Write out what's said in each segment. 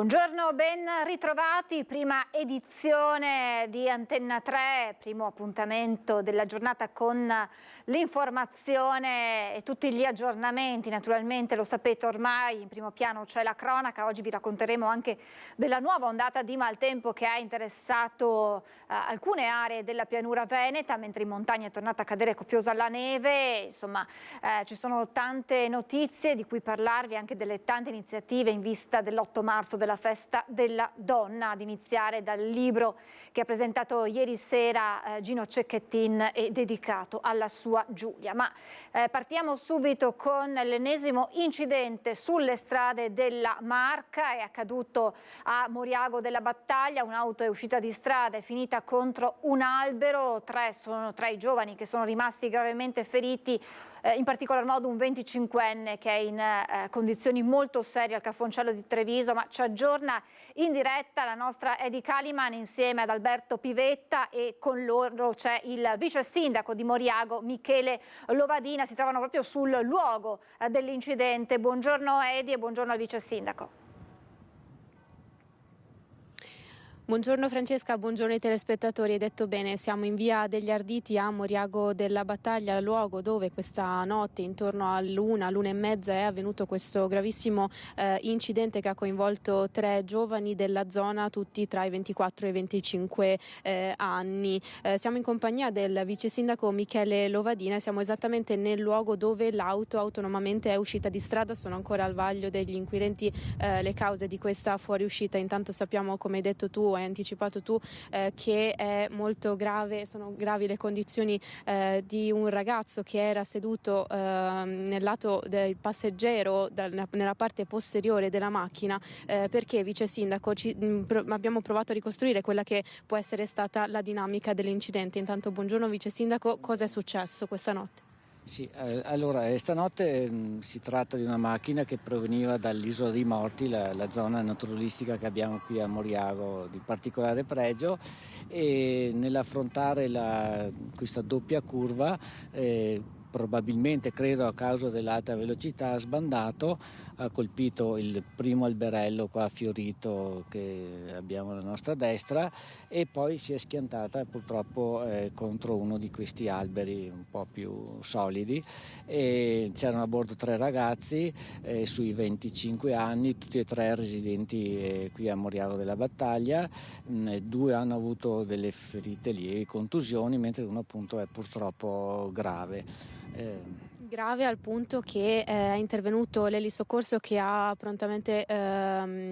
Buongiorno, ben ritrovati, prima edizione di Antenna 3, primo appuntamento della giornata con l'informazione e tutti gli aggiornamenti. Naturalmente lo sapete ormai, in primo piano c'è la cronaca. Oggi vi racconteremo anche della nuova ondata di maltempo che ha interessato alcune aree della pianura veneta, mentre in montagna è tornata a cadere copiosa la neve. Insomma, ci sono tante notizie di cui parlarvi, anche delle tante iniziative in vista dell'8 marzo della festa della donna, ad iniziare dal libro che ha presentato ieri sera Gino Cecchettin e dedicato alla sua Giulia. Ma partiamo subito con l'ennesimo incidente sulle strade della Marca. È accaduto a Moriago della Battaglia, un'auto è uscita di strada, è finita contro un albero. Sono tre i giovani che sono rimasti gravemente feriti, in particolar modo un 25enne che è in condizioni molto serie al Cafoncello di Treviso. Ma ci aggiorna in diretta la nostra Edi Caliman insieme ad Alberto Pivetta, e con loro c'è il vice sindaco di Moriago Michele Lovadina. Si trovano proprio sul luogo dell'incidente. Buongiorno Edi e buongiorno al vice sindaco. Buongiorno Francesca, buongiorno ai telespettatori. Hai detto bene, siamo in via degli Arditi a Moriago della Battaglia, luogo dove questa notte intorno all'una e mezza è avvenuto questo gravissimo incidente che ha coinvolto 3 giovani della zona, tutti tra i 24 e i 25 anni. Siamo in compagnia del vice sindaco Michele Lovadina e siamo esattamente nel luogo dove l'auto autonomamente è uscita di strada. Sono ancora al vaglio degli inquirenti le cause di questa fuoriuscita. Intanto sappiamo, come hai detto tu, hai anticipato tu, che è molto grave, sono gravi le condizioni di un ragazzo che era seduto nel lato del passeggero, nella parte posteriore della macchina. Perché, vice sindaco, abbiamo provato a ricostruire quella che può essere stata la dinamica dell'incidente. Intanto buongiorno vice sindaco, cosa è successo questa notte? Sì, allora stanotte si tratta di una macchina che proveniva dall'Isola dei Morti, la zona naturalistica che abbiamo qui a Moriago di particolare pregio, e nell'affrontare questa doppia curva probabilmente, credo a causa dell'alta velocità, ha sbandato, ha colpito il primo alberello qua fiorito che abbiamo alla nostra destra e poi si è schiantata purtroppo contro uno di questi alberi un po' più solidi. C'erano a bordo 3 ragazzi sui 25 anni, tutti e 3 residenti qui a Moriago della Battaglia. 2 hanno avuto delle ferite lievi, contusioni, mentre uno appunto è purtroppo grave. Grave al punto che è intervenuto l'elisoccorso che ha prontamente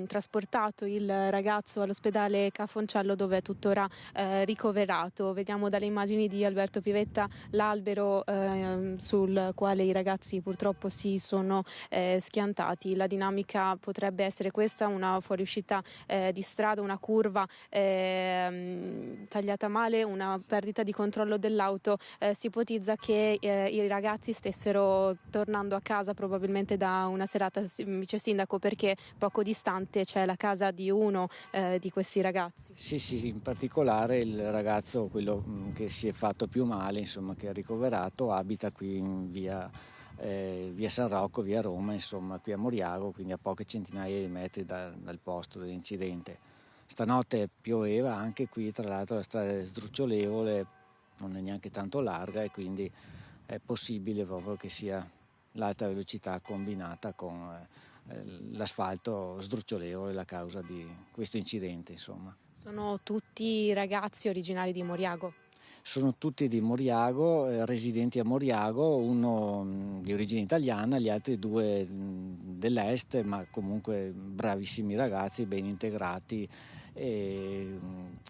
trasportato il ragazzo all'ospedale Cafoncello, dove è tuttora ricoverato. Vediamo dalle immagini di Alberto Pivetta l'albero sul quale i ragazzi purtroppo si sono schiantati. La dinamica potrebbe essere questa: una fuoriuscita di strada, una curva tagliata male, una perdita di controllo dell'auto. Si ipotizza che i ragazzi stessero tornando a casa probabilmente da una serata, vice sindaco, perché poco distante c'è la casa di uno di questi ragazzi. Sì, in particolare il ragazzo, quello che si è fatto più male, insomma, che è ricoverato, abita qui in via San Rocco, via Roma, insomma, qui a Moriago, quindi a poche centinaia di metri dal posto dell'incidente. Stanotte pioveva anche qui, tra l'altro la strada è sdrucciolevole, non è neanche tanto larga, e quindi è possibile proprio che sia l'alta velocità combinata con l'asfalto sdrucciolevole la causa di questo incidente, insomma. Sono tutti ragazzi originari di Moriago? Sono tutti di Moriago, residenti a Moriago, uno di origine italiana, gli altri 2 dell'est, ma comunque bravissimi ragazzi, ben integrati,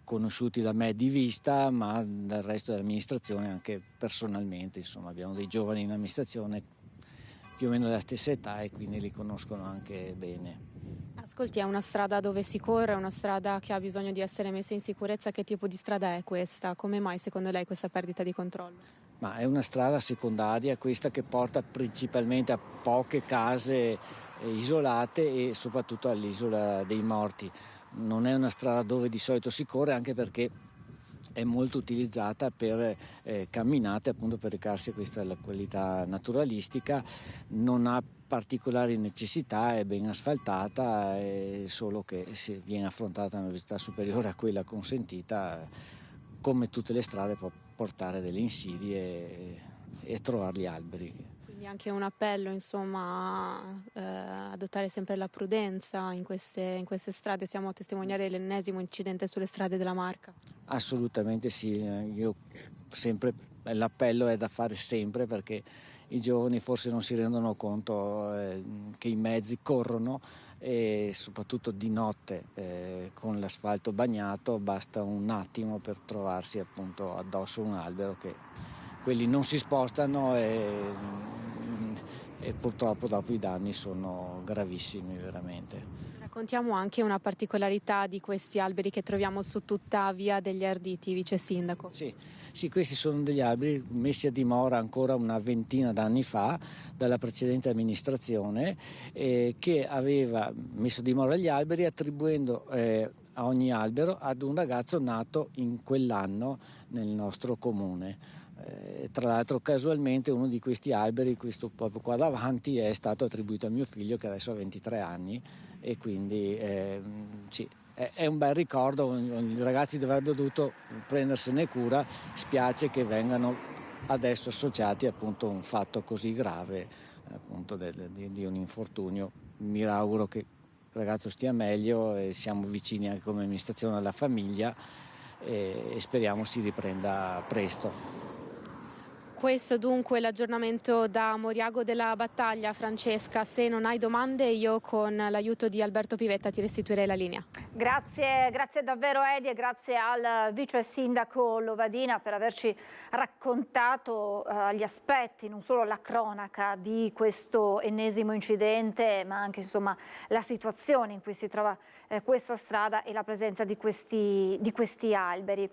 conosciuti da me di vista, ma dal resto dell'amministrazione anche personalmente. Insomma, abbiamo dei giovani in amministrazione più o meno della stessa età e quindi li conoscono anche bene. Ascolti, è una strada dove si corre, è una strada che ha bisogno di essere messa in sicurezza. Che tipo di strada è questa? Come mai secondo lei questa perdita di controllo? Ma è una strada secondaria, questa, che porta principalmente a poche case isolate e soprattutto all'Isola dei Morti. Non è una strada dove di solito si corre, anche perché è molto utilizzata per camminate, appunto per recarsi a questa qualità naturalistica, non ha particolari necessità, è ben asfaltata, solo che se viene affrontata a una velocità superiore a quella consentita, come tutte le strade può portare delle insidie e trovare gli alberi. Quindi anche un appello, insomma, a adottare sempre la prudenza in queste strade. Siamo a testimoniare l'ennesimo incidente sulle strade della Marca. Assolutamente sì, io sempre, l'appello è da fare sempre, perché i giovani forse non si rendono conto che i mezzi corrono, e soprattutto di notte con l'asfalto bagnato basta un attimo per trovarsi appunto addosso un albero, che quelli non si spostano e purtroppo dopo i danni sono gravissimi veramente. Raccontiamo anche una particolarità di questi alberi che troviamo su tutta Via degli Arditi, vice sindaco. Sì, questi sono degli alberi messi a dimora ancora una ventina d'anni fa dalla precedente amministrazione, che aveva messo a dimora gli alberi attribuendo a ogni albero ad un ragazzo nato in quell'anno nel nostro comune. Tra l'altro casualmente uno di questi alberi, questo proprio qua davanti, è stato attribuito a mio figlio, che adesso ha 23 anni, e quindi sì, è un bel ricordo. I ragazzi dovrebbero dovuto prendersene cura, spiace che vengano adesso associati appunto a un fatto così grave, appunto di un infortunio. Mi auguro che il ragazzo stia meglio, e siamo vicini anche come amministrazione alla famiglia, e speriamo si riprenda presto. Questo dunque l'aggiornamento da Moriago della Battaglia. Francesca, se non hai domande io con l'aiuto di Alberto Pivetta ti restituirei la linea. Grazie davvero Edi, e grazie al vice sindaco Lovadina per averci raccontato gli aspetti, non solo la cronaca di questo ennesimo incidente, ma anche insomma la situazione in cui si trova questa strada e la presenza di questi alberi.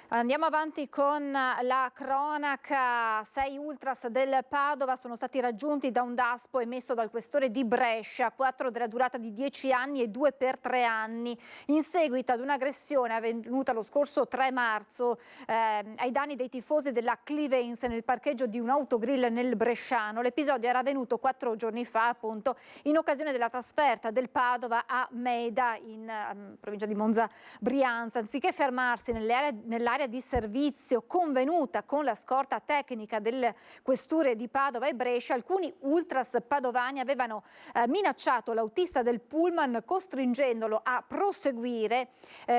Andiamo avanti con la cronaca. 6 ultras del Padova sono stati raggiunti da un DASPO emesso dal questore di Brescia, 4 della durata di 10 anni e 2 per 3 anni, in seguito ad un'aggressione avvenuta lo scorso 3 marzo ai danni dei tifosi della Clivens nel parcheggio di un autogrill nel Bresciano. L'episodio era avvenuto 4 giorni fa, appunto, in occasione della trasferta del Padova a Meda, in provincia di Monza Brianza. Anziché fermarsi nell'area di servizio convenuta con la scorta tecnica delle questure di Padova e Brescia, alcuni ultras padovani avevano minacciato l'autista del pullman, costringendolo a proseguire,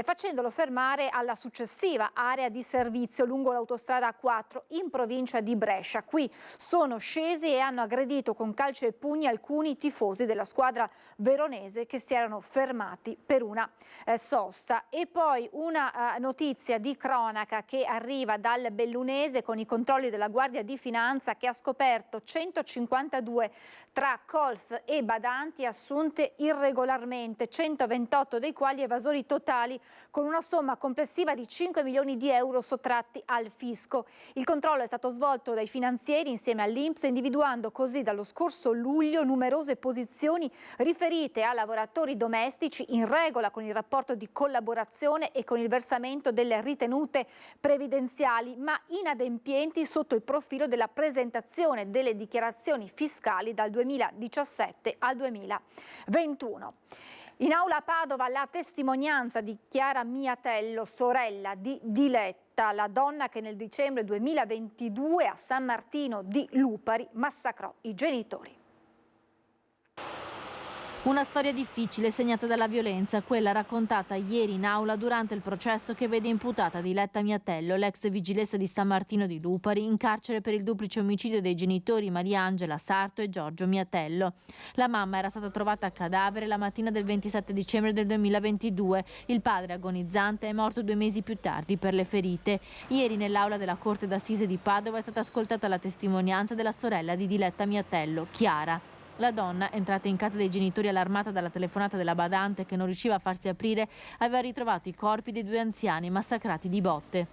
facendolo fermare alla successiva area di servizio lungo l'autostrada A4 in provincia di Brescia. Qui sono scesi e hanno aggredito con calci e pugni alcuni tifosi della squadra veronese che si erano fermati per una sosta. E poi una notizia di cronaca che arriva dal Bellunese, con i controlli della Guardia di Finanza, che ha scoperto 152 tra colf e badanti assunte irregolarmente, 128 dei quali evasori totali, con una somma complessiva di 5 milioni di euro sottratti al fisco. Il controllo è stato svolto dai finanzieri insieme all'INPS, individuando così dallo scorso luglio numerose posizioni riferite a lavoratori domestici in regola con il rapporto di collaborazione e con il versamento delle ritenute previdenziali, ma inadempienti sotto il profilo della presentazione delle dichiarazioni fiscali dal 2017 al 2021. In aula a Padova la testimonianza di Chiara Miatello, sorella di Diletta, la donna che nel dicembre 2022 a San Martino di Lupari massacrò i genitori. Una storia difficile segnata dalla violenza, quella raccontata ieri in aula durante il processo che vede imputata Diletta Miatello, l'ex vigilessa di San Martino di Lupari, in carcere per il duplice omicidio dei genitori Mariangela Sarto e Giorgio Miatello. La mamma era stata trovata a cadavere la mattina del 27 dicembre del 2022. Il padre, agonizzante, è morto 2 mesi più tardi per le ferite. Ieri nell'aula della Corte d'Assise di Padova è stata ascoltata la testimonianza della sorella di Diletta Miatello, Chiara. La donna, entrata in casa dei genitori allarmata dalla telefonata della badante che non riusciva a farsi aprire, aveva ritrovato i corpi dei 2 anziani massacrati di botte.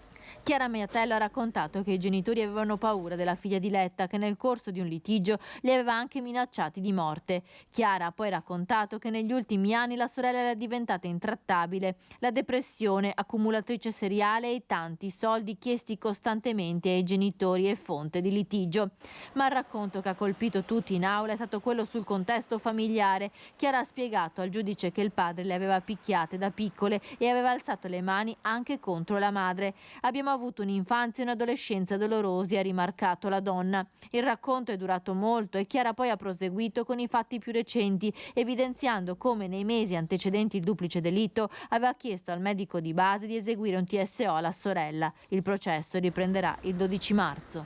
Chiara Miatello ha raccontato che i genitori avevano paura della figlia di Letta, che nel corso di un litigio li aveva anche minacciati di morte. Chiara ha poi raccontato che negli ultimi anni la sorella era diventata intrattabile. La depressione, accumulatrice seriale e i tanti soldi chiesti costantemente ai genitori è fonte di litigio. Ma il racconto che ha colpito tutti in aula è stato quello sul contesto familiare. Chiara ha spiegato al giudice che il padre le aveva picchiate da piccole e aveva alzato le mani anche contro la madre. Abbiamo avuto un'infanzia e un'adolescenza dolorosi, ha rimarcato la donna. Il racconto è durato molto e Chiara poi ha proseguito con i fatti più recenti, evidenziando come nei mesi antecedenti il duplice delitto aveva chiesto al medico di base di eseguire un TSO alla sorella. Il processo riprenderà il 12 marzo.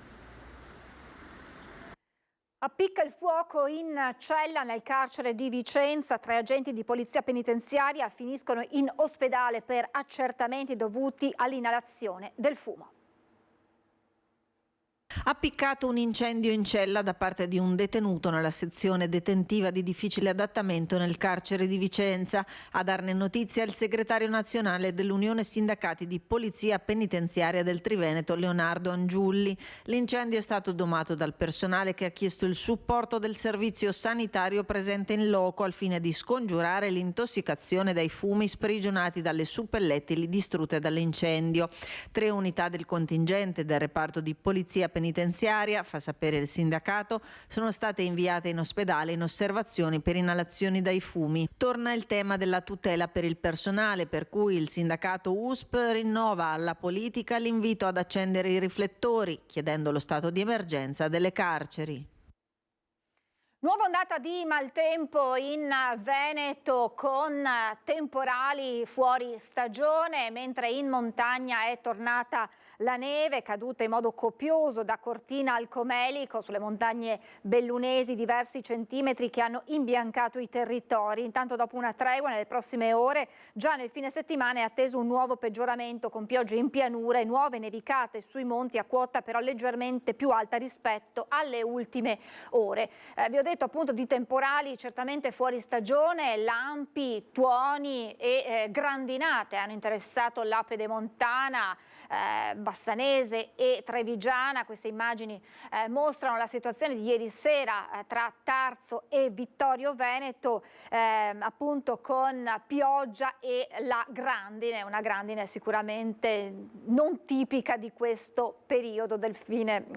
Appicca il fuoco in cella nel carcere di Vicenza. 3 agenti di polizia penitenziaria finiscono in ospedale per accertamenti dovuti all'inalazione del fumo. Appiccato un incendio in cella da parte di un detenuto nella sezione detentiva di difficile adattamento nel carcere di Vicenza. A darne notizia il segretario nazionale dell'Unione Sindacati di Polizia Penitenziaria del Triveneto, Leonardo Angiulli. L'incendio è stato domato dal personale che ha chiesto il supporto del servizio sanitario presente in loco al fine di scongiurare l'intossicazione dai fumi sprigionati dalle suppellettili distrutte dall'incendio. 3 unità del contingente del reparto di polizia penitenziaria, fa sapere il sindacato, sono state inviate in ospedale in osservazioni per inalazioni dai fumi. Torna il tema della tutela per il personale, per cui il sindacato USP rinnova alla politica l'invito ad accendere i riflettori, chiedendo lo stato di emergenza delle carceri. Nuova ondata di maltempo in Veneto con temporali fuori stagione, mentre in montagna è tornata la neve caduta in modo copioso da Cortina al Comelico sulle montagne bellunesi, diversi centimetri che hanno imbiancato i territori. Intanto dopo una tregua nelle prossime ore, già nel fine settimana è atteso un nuovo peggioramento con piogge in pianura e nuove nevicate sui monti a quota però leggermente più alta rispetto alle ultime ore. Vi ho detto appunto di temporali certamente fuori stagione, lampi, tuoni e grandinate hanno interessato la pedemontana bassanese e trevigiana. Queste immagini mostrano la situazione di ieri sera tra Tarzo e Vittorio Veneto, appunto con pioggia e la grandine, una grandine sicuramente non tipica di questo periodo del fine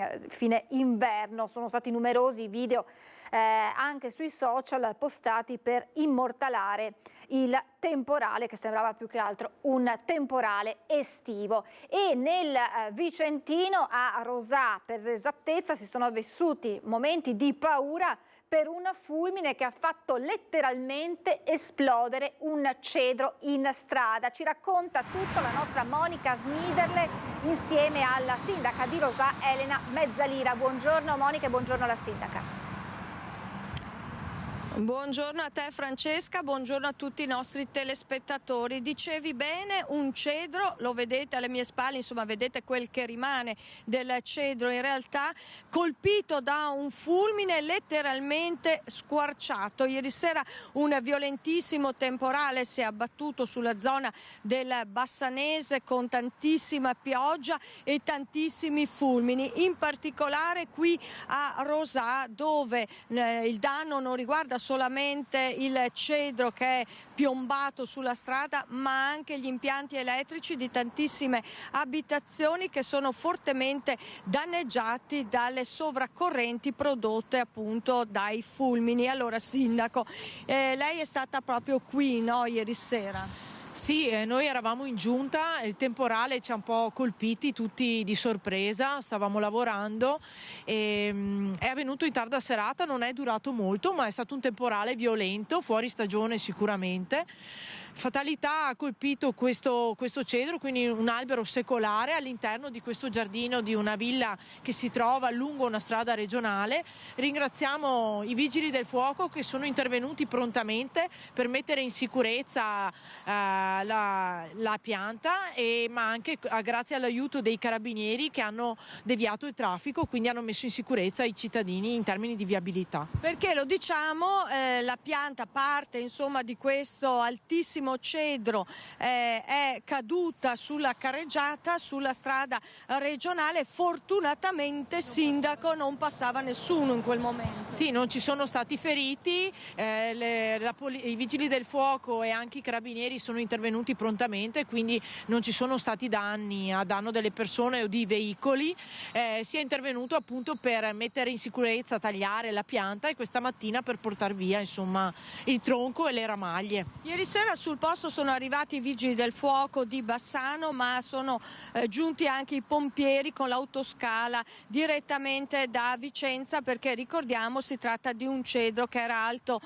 inverno. Sono stati numerosi i video anche sui social postati per immortalare il temporale, che sembrava più che altro un temporale estivo. E nel Vicentino, a Rosà per l'esattezza, si sono vissuti momenti di paura per un fulmine che ha fatto letteralmente esplodere un cedro in strada. Ci racconta tutto la nostra Monica Smiderle insieme alla sindaca di Rosà, Elena Mezzalira. Buongiorno Monica e buongiorno alla sindaca. Buongiorno a te Francesca, buongiorno a tutti i nostri telespettatori. Dicevi bene, un cedro, lo vedete alle mie spalle, insomma vedete quel che rimane del cedro, in realtà colpito da un fulmine letteralmente squarciato. Ieri sera un violentissimo temporale si è abbattuto sulla zona del Bassanese con tantissima pioggia e tantissimi fulmini, in particolare qui a Rosà, dove il danno non riguarda solamente il cedro che è piombato sulla strada, ma anche gli impianti elettrici di tantissime abitazioni che sono fortemente danneggiati dalle sovraccorrenti prodotte appunto dai fulmini. Allora sindaco, lei è stata proprio qui, no, ieri sera? Sì, noi eravamo in giunta, il temporale ci ha un po' colpiti tutti di sorpresa, stavamo lavorando e è avvenuto in tarda serata, non è durato molto, ma è stato un temporale violento, fuori stagione sicuramente. Fatalità, ha colpito questo cedro, quindi un albero secolare all'interno di questo giardino di una villa che si trova lungo una strada regionale. Ringraziamo i vigili del fuoco che sono intervenuti prontamente per mettere in sicurezza la pianta, ma anche grazie all'aiuto dei carabinieri che hanno deviato il traffico, quindi hanno messo in sicurezza i cittadini in termini di viabilità. Perché lo diciamo, la pianta parte insomma di questo altissimo Massimo Cedro è caduta sulla carreggiata sulla strada regionale. Fortunatamente, sindaco, non passava nessuno in quel momento. Sì, non ci sono stati feriti, i vigili del fuoco e anche i carabinieri sono intervenuti prontamente, quindi non ci sono stati danni a danno delle persone o di veicoli. Si è intervenuto appunto per mettere in sicurezza, tagliare la pianta e questa mattina per portare via insomma il tronco e le ramaglie. Ieri sera sul posto sono arrivati i vigili del fuoco di Bassano, ma sono giunti anche i pompieri con l'autoscala direttamente da Vicenza, perché ricordiamo si tratta di un cedro che era alto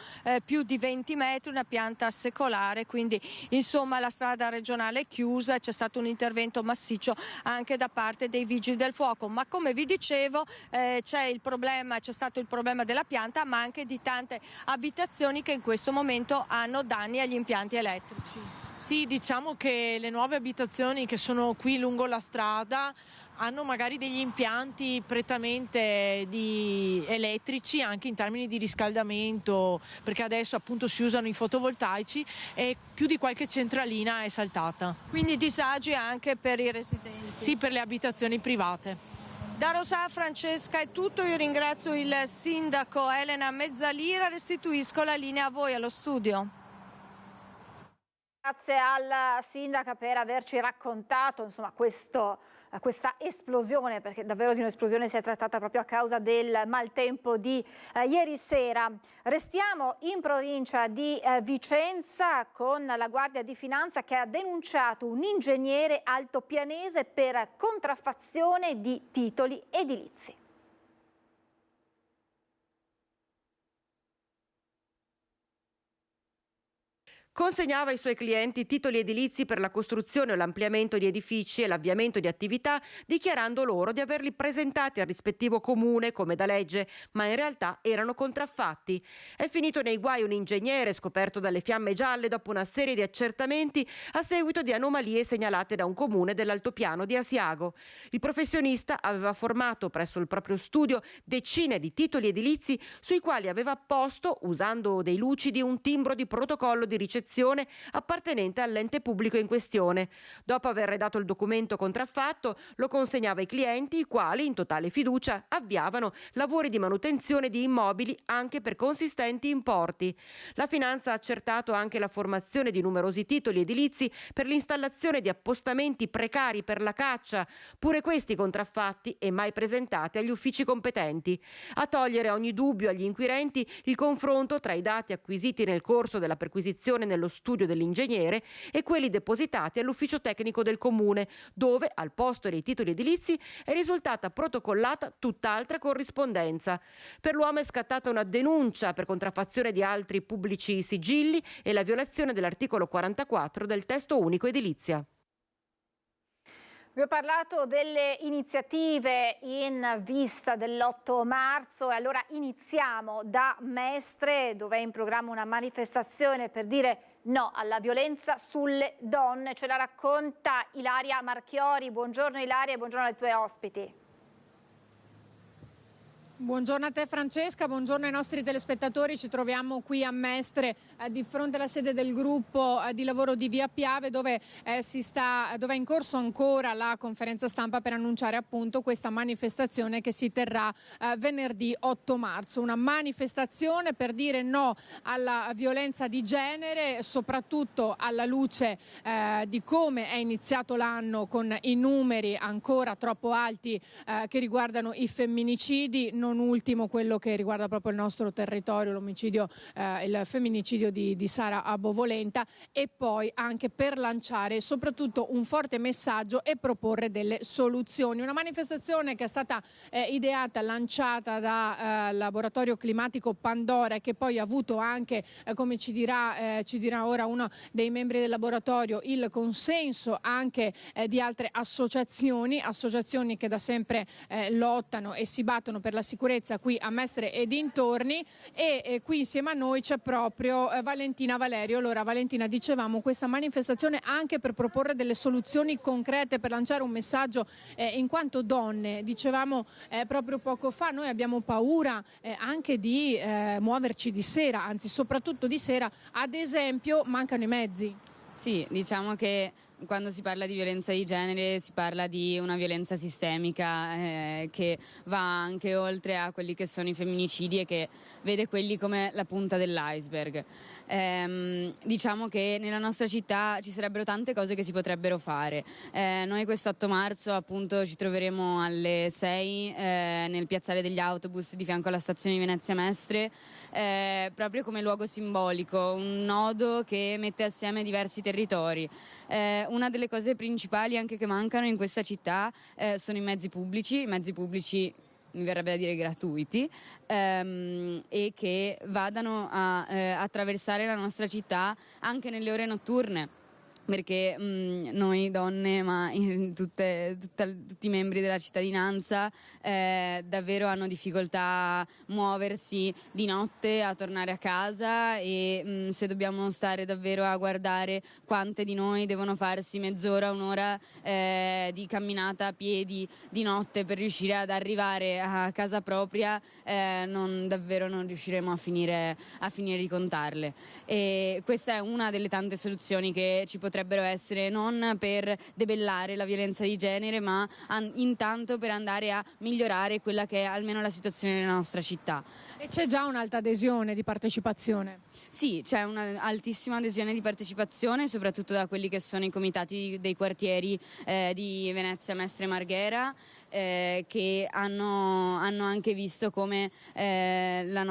più di 20 metri, una pianta secolare, quindi insomma la strada regionale è chiusa e c'è stato un intervento massiccio anche da parte dei vigili del fuoco. Ma come vi dicevo c'è stato il problema della pianta, ma anche di tante abitazioni che in questo momento hanno danni agli impianti elettrici. Sì, diciamo che le nuove abitazioni che sono qui lungo la strada hanno magari degli impianti prettamente elettrici anche in termini di riscaldamento, perché adesso appunto si usano i fotovoltaici e più di qualche centralina è saltata. Quindi disagi anche per i residenti? Sì, per le abitazioni private. Da Rosà Francesca è tutto, io ringrazio il sindaco Elena Mezzalira, restituisco la linea a voi allo studio. Grazie alla sindaca per averci raccontato insomma, questa esplosione, perché davvero di un'esplosione si è trattata proprio a causa del maltempo di ieri sera. Restiamo in provincia di Vicenza con la Guardia di Finanza che ha denunciato un ingegnere altopianese per contraffazione di titoli edilizi. Consegnava ai suoi clienti titoli edilizi per la costruzione o l'ampliamento di edifici e l'avviamento di attività, dichiarando loro di averli presentati al rispettivo comune come da legge, ma in realtà erano contraffatti. È finito nei guai un ingegnere scoperto dalle Fiamme Gialle dopo una serie di accertamenti a seguito di anomalie segnalate da un comune dell'altopiano di Asiago. Il professionista aveva formato presso il proprio studio decine di titoli edilizi sui quali aveva apposto, usando dei lucidi, un timbro di protocollo di ricezione appartenente all'ente pubblico in questione. Dopo aver redatto il documento contraffatto, lo consegnava ai clienti, i quali, in totale fiducia, avviavano lavori di manutenzione di immobili anche per consistenti importi. La Finanza ha accertato anche la formazione di numerosi titoli edilizi per l'installazione di appostamenti precari per la caccia, pure questi contraffatti e mai presentati agli uffici competenti. A togliere ogni dubbio agli inquirenti il confronto tra i dati acquisiti nel corso della perquisizione nello studio dell'ingegnere e quelli depositati all'ufficio tecnico del comune, dove al posto dei titoli edilizi è risultata protocollata tutt'altra corrispondenza. Per l'uomo è scattata una denuncia per contraffazione di altri pubblici sigilli e la violazione dell'articolo 44 del testo unico edilizia. Vi ho parlato delle iniziative in vista dell'8 marzo e allora iniziamo da Mestre, dove è in programma una manifestazione per dire no alla violenza sulle donne. Ce la racconta Ilaria Marchiori. Buongiorno Ilaria e buongiorno ai tuoi ospiti. Buongiorno a te Francesca, buongiorno ai nostri telespettatori. Ci troviamo qui a Mestre di fronte alla sede del gruppo di lavoro di Via Piave dove è in corso ancora la conferenza stampa per annunciare appunto questa manifestazione che si terrà venerdì 8 marzo. Una manifestazione per dire no alla violenza di genere, soprattutto alla luce di come è iniziato l'anno con i numeri ancora troppo alti che riguardano i femminicidi, non ultimo quello che riguarda proprio il nostro territorio, l'omicidio, il femminicidio di Sara a Bovolenta, e poi anche per lanciare soprattutto un forte messaggio e proporre delle soluzioni. Una manifestazione che è stata ideata, lanciata da Laboratorio Climatico Pandora e che poi ha avuto anche, come ci dirà ora uno dei membri del laboratorio, il consenso anche di altre associazioni che da sempre lottano e si battono per la sicurezza sicurezza qui a Mestre e dintorni, e qui insieme a noi c'è proprio Valentina Valerio. Allora Valentina, dicevamo, questa manifestazione anche per proporre delle soluzioni concrete, per lanciare un messaggio in quanto donne. Dicevamo proprio poco fa, noi abbiamo paura anche di muoverci di sera, anzi soprattutto di sera, ad esempio mancano i mezzi. Sì, diciamo che quando si parla di violenza di genere si parla di una violenza sistemica che va anche oltre a quelli che sono i femminicidi e che vede quelli come la punta dell'iceberg. Diciamo che nella nostra città ci sarebbero tante cose che si potrebbero fare. Noi questo 8 marzo appunto ci troveremo alle 6 nel piazzale degli autobus di fianco alla stazione di Venezia Mestre, proprio come luogo simbolico, un nodo che mette assieme diversi territori. Una delle cose principali anche che mancano in questa città sono i mezzi pubblici mi verrebbe da dire gratuiti, e che vadano a attraversare la nostra città anche nelle ore notturne. Perché noi donne, ma tutti i membri della cittadinanza davvero hanno difficoltà a muoversi di notte, a tornare a casa, e se dobbiamo stare davvero a guardare quante di noi devono farsi mezz'ora, un'ora di camminata a piedi di notte per riuscire ad arrivare a casa propria, non riusciremo a finire di contarle. E questa è una delle tante soluzioni che ci potrebbero essere, non per debellare la violenza di genere, ma intanto per andare a migliorare quella che è almeno la situazione nella nostra città. E c'è già un'alta adesione di partecipazione? Sì, c'è un'altissima adesione di partecipazione, soprattutto da quelli che sono i comitati dei quartieri di Venezia, Mestre e Marghera, che hanno anche visto come il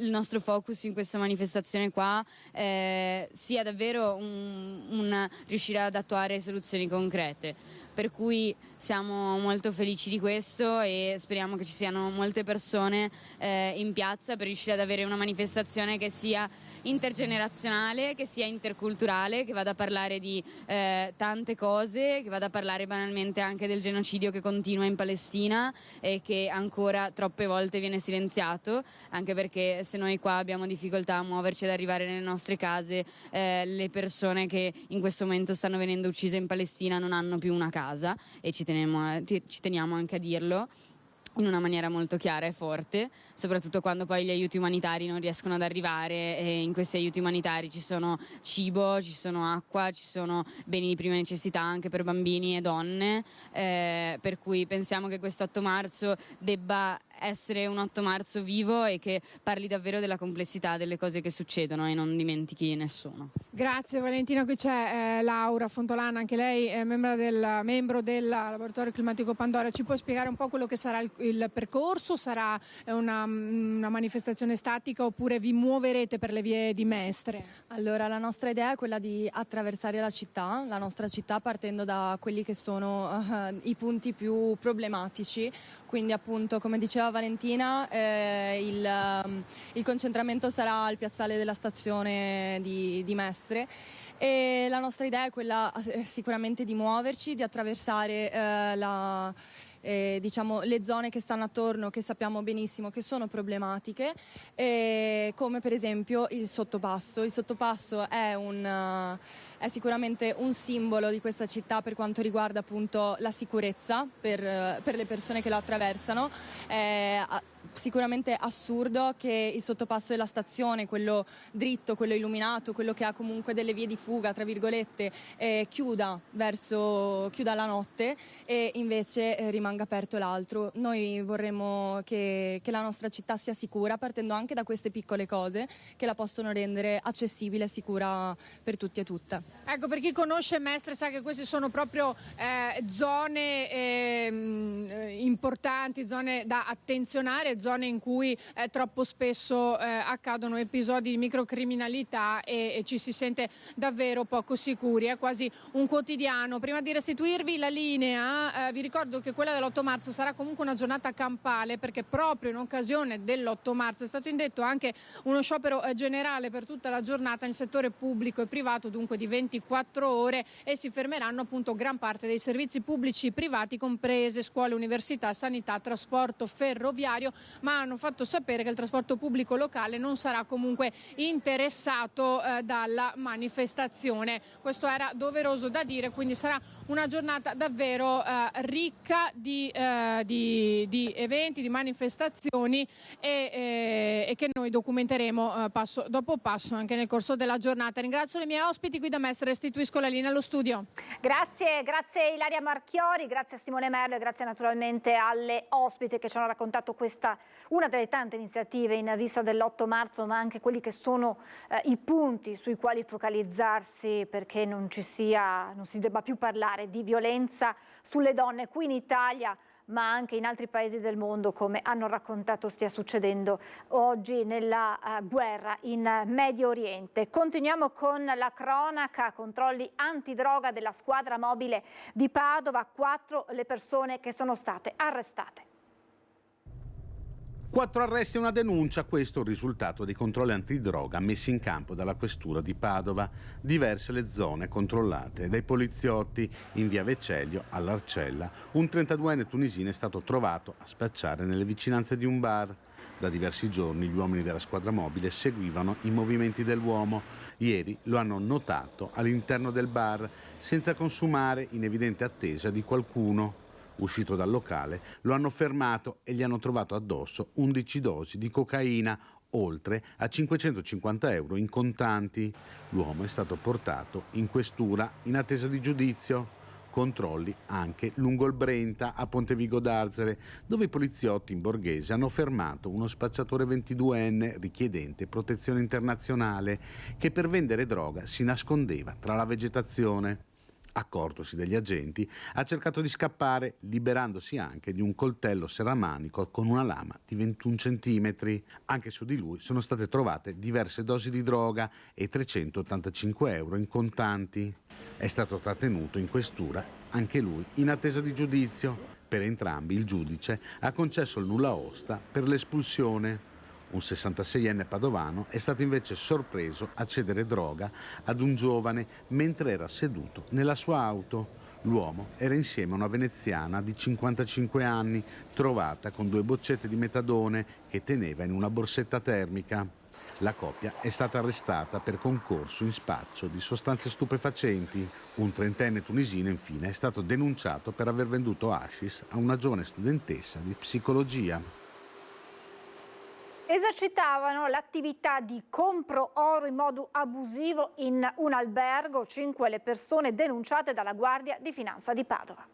nostro focus in questa manifestazione qua sia davvero un riuscire ad attuare soluzioni concrete. Per cui siamo molto felici di questo e speriamo che ci siano molte persone in piazza per riuscire ad avere una manifestazione che sia intergenerazionale, che sia interculturale, che vada a parlare di tante cose, che vada a parlare banalmente anche del genocidio che continua in Palestina e che ancora troppe volte viene silenziato, anche perché se noi qua abbiamo difficoltà a muoverci ad arrivare nelle nostre case, le persone che in questo momento stanno venendo uccise in Palestina non hanno più una casa, e ci teniamo anche a dirlo in una maniera molto chiara e forte, soprattutto quando poi gli aiuti umanitari non riescono ad arrivare, e in questi aiuti umanitari ci sono cibo, ci sono acqua, ci sono beni di prima necessità anche per bambini e donne, per cui pensiamo che questo 8 marzo debba essere un 8 marzo vivo e che parli davvero della complessità delle cose che succedono e non dimentichi nessuno. Grazie Valentina. Qui c'è Laura Fontolana, anche lei è membro del Laboratorio Climatico Pandora. Ci può spiegare un po' quello che sarà il percorso? Sarà una manifestazione statica oppure vi muoverete per le vie di Mestre? Allora, la nostra idea è quella di attraversare la nostra città, partendo da quelli che sono i punti più problematici. Quindi appunto, come diceva Valentina, il concentramento sarà al piazzale della stazione di Mestre, e la nostra idea è quella sicuramente di muoverci, di attraversare le zone che stanno attorno, che sappiamo benissimo che sono problematiche, come per esempio il sottopasso. Il sottopasso è sicuramente un simbolo di questa città per quanto riguarda appunto la sicurezza per le persone che lo attraversano. Sicuramente assurdo che il sottopasso della stazione, quello dritto, quello illuminato, quello che ha comunque delle vie di fuga, tra virgolette, chiuda la notte e invece rimanga aperto l'altro. Noi vorremmo che la nostra città sia sicura, partendo anche da queste piccole cose che la possono rendere accessibile e sicura per tutti e tutte. Ecco, per chi conosce Mestre sa che queste sono proprio zone importanti, zone da attenzionare, sicure, zone in cui troppo spesso accadono episodi di microcriminalità e ci si sente davvero poco sicuri. È quasi un quotidiano. Prima di restituirvi la linea, vi ricordo che quella dell'8 marzo sarà comunque una giornata campale, perché proprio in occasione dell'8 marzo è stato indetto anche uno sciopero generale per tutta la giornata nel settore pubblico e privato, dunque di 24 ore, e si fermeranno appunto gran parte dei servizi pubblici e privati, comprese scuole, università, sanità, trasporto ferroviario, ma hanno fatto sapere che il trasporto pubblico locale non sarà comunque interessato dalla manifestazione. Questo era doveroso da dire, quindi sarà una giornata davvero ricca di eventi, di manifestazioni e che noi documenteremo passo dopo passo anche nel corso della giornata. Ringrazio le mie ospiti qui da Mestre, restituisco la linea allo studio. Grazie Ilaria Marchiori, grazie a Simone Merlo e grazie naturalmente alle ospiti che ci hanno raccontato questa, una delle tante iniziative in vista dell'8 marzo, ma anche quelli che sono i punti sui quali focalizzarsi perché non si debba più parlare di violenza sulle donne qui in Italia, ma anche in altri paesi del mondo, come hanno raccontato stia succedendo oggi nella guerra in Medio Oriente. Continuiamo con la cronaca, controlli antidroga della squadra mobile di Padova, 4 le persone che sono state arrestate. 4 arresti e una denuncia, questo è il risultato dei controlli antidroga messi in campo dalla questura di Padova. Diverse le zone controllate dai poliziotti. In via Vecellio, all'Arcella, un 32enne tunisino è stato trovato a spacciare nelle vicinanze di un bar. Da diversi giorni gli uomini della squadra mobile seguivano i movimenti dell'uomo. Ieri lo hanno notato all'interno del bar, senza consumare, in evidente attesa di qualcuno. Uscito dal locale, lo hanno fermato e gli hanno trovato addosso 11 dosi di cocaina, oltre a 550 euro in contanti. L'uomo è stato portato in questura in attesa di giudizio. Controlli anche lungo il Brenta, a Pontevigo d'Arzere, dove i poliziotti in borghese hanno fermato uno spacciatore 22enne richiedente protezione internazionale che per vendere droga si nascondeva tra la vegetazione. Accortosi degli agenti, ha cercato di scappare, liberandosi anche di un coltello serramanico con una lama di 21 centimetri. Anche su di lui sono state trovate diverse dosi di droga e 385 euro in contanti. È stato trattenuto in questura anche lui in attesa di giudizio. Per entrambi il giudice ha concesso il nulla osta per l'espulsione. Un 66enne padovano è stato invece sorpreso a cedere droga ad un giovane mentre era seduto nella sua auto. L'uomo era insieme a una veneziana di 55 anni, trovata con 2 boccette di metadone che teneva in una borsetta termica. La coppia è stata arrestata per concorso in spaccio di sostanze stupefacenti. Un 30enne tunisino, infine, è stato denunciato per aver venduto hashish a una giovane studentessa di psicologia. Esercitavano l'attività di compro oro in modo abusivo in un albergo, 5 le persone denunciate dalla Guardia di Finanza di Padova.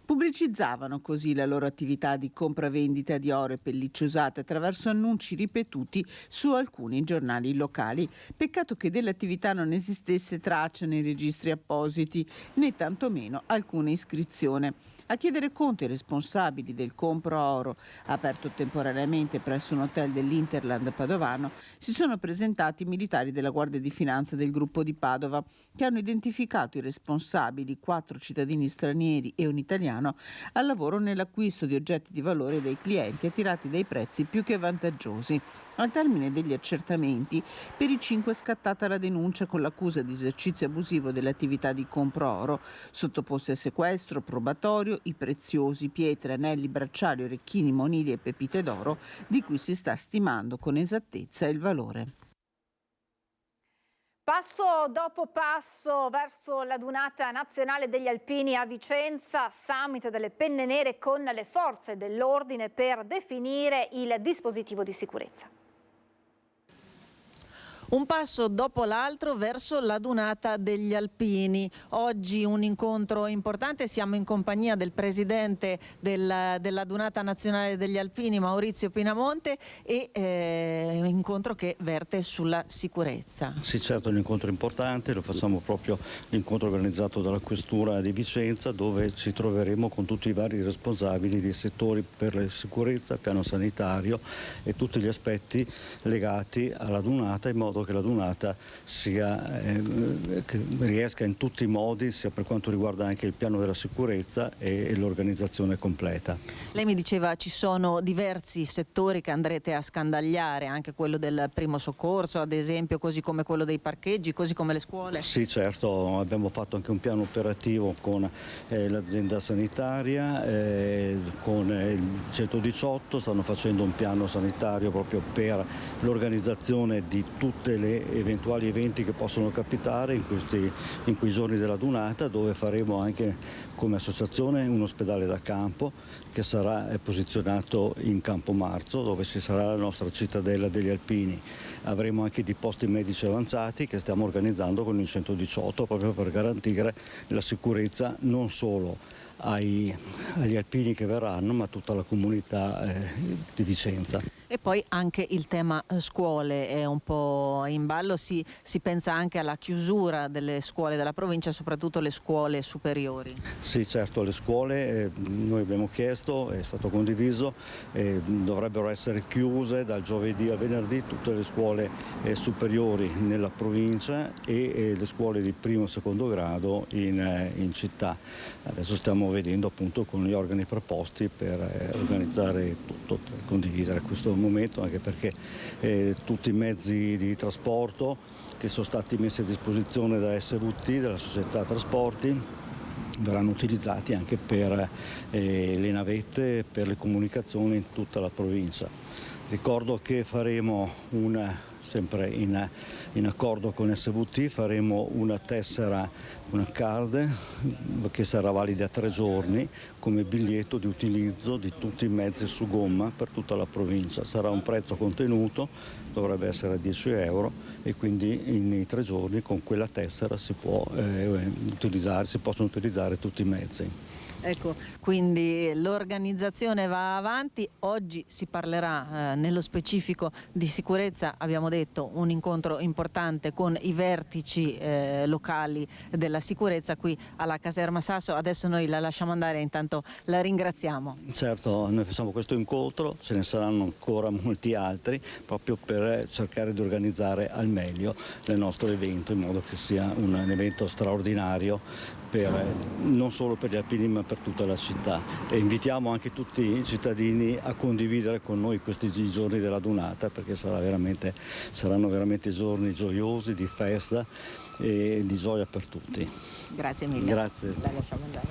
Pubblicizzavano così la loro attività di compravendita di oro e pellicce usate attraverso annunci ripetuti su alcuni giornali locali. Peccato che dell'attività non esistesse traccia nei registri appositi, né tantomeno alcuna iscrizione. A chiedere conto ai responsabili del compro oro, aperto temporaneamente presso un hotel dell'Interland padovano, si sono presentati militari della Guardia di Finanza del gruppo di Padova, che hanno identificato i responsabili, 4 cittadini stranieri e un italiano, al lavoro nell'acquisto di oggetti di valore dei clienti attirati dai prezzi più che vantaggiosi. Al termine degli accertamenti, per i 5 è scattata la denuncia con l'accusa di esercizio abusivo dell'attività di compro oro, sottoposti a sequestro probatorio i preziosi pietre, anelli, bracciali, orecchini, monili e pepite d'oro, di cui si sta stimando con esattezza il valore. Passo dopo passo verso la Dunata Nazionale degli Alpini a Vicenza, summit delle penne nere con le forze dell'ordine per definire il dispositivo di sicurezza. Un passo dopo l'altro verso la Dunata degli Alpini. Oggi un incontro importante, siamo in compagnia del presidente della Dunata Nazionale degli Alpini, Maurizio Pinamonte, e un incontro che verte sulla sicurezza. Sì, certo, è un incontro importante, lo facciamo proprio l'incontro organizzato dalla Questura di Vicenza, dove ci troveremo con tutti i vari responsabili dei settori per la sicurezza, piano sanitario e tutti gli aspetti legati alla Dunata, in modo che la Dunata che riesca in tutti i modi, sia per quanto riguarda anche il piano della sicurezza e l'organizzazione completa. Lei mi diceva ci sono diversi settori che andrete a scandagliare, anche quello del primo soccorso ad esempio, così come quello dei parcheggi, così come le scuole. Sì, certo, abbiamo fatto anche un piano operativo con l'azienda sanitaria, con il 118, stanno facendo un piano sanitario proprio per l'organizzazione di tutte le eventuali eventi che possono capitare in quei giorni della Dunata, dove faremo anche come associazione un ospedale da campo che sarà posizionato in Campo Marzo, dove ci sarà la nostra cittadella degli Alpini. Avremo anche dei posti medici avanzati che stiamo organizzando con il 118 proprio per garantire la sicurezza non solo agli alpini che verranno, ma a tutta la comunità di Vicenza. E poi anche il tema scuole è un po' in ballo, si pensa anche alla chiusura delle scuole della provincia, soprattutto le scuole superiori. Sì, certo, le scuole, noi abbiamo chiesto, è stato condiviso, dovrebbero essere chiuse dal giovedì al venerdì tutte le scuole superiori nella provincia e le scuole di primo e secondo grado in città. Adesso stiamo vedendo appunto con gli organi preposti per organizzare tutto, per condividere questo momento, anche perché tutti i mezzi di trasporto che sono stati messi a disposizione da SVT, della società trasporti, verranno utilizzati anche per le navette, per le comunicazioni in tutta la provincia. Ricordo che faremo sempre in accordo con SVT, faremo una tessera, una card che sarà valida 3 giorni come biglietto di utilizzo di tutti i mezzi su gomma per tutta la provincia. Sarà un prezzo contenuto, dovrebbe essere a 10 euro e quindi nei 3 giorni con quella tessera si possono utilizzare tutti i mezzi. Ecco, quindi l'organizzazione va avanti, oggi si parlerà nello specifico di sicurezza, abbiamo detto un incontro importante con i vertici locali della sicurezza qui alla Caserma Sasso. Adesso noi la lasciamo andare, intanto la ringraziamo. Certo, noi facciamo questo incontro, ce ne saranno ancora molti altri, proprio per cercare di organizzare al meglio il nostro evento, in modo che sia un evento straordinario non solo per gli alpini ma per tutta la città, e invitiamo anche tutti i cittadini a condividere con noi questi giorni della Dunata, perché saranno veramente giorni gioiosi, di festa e di gioia per tutti. Grazie mille. Grazie. La lasciamo andare.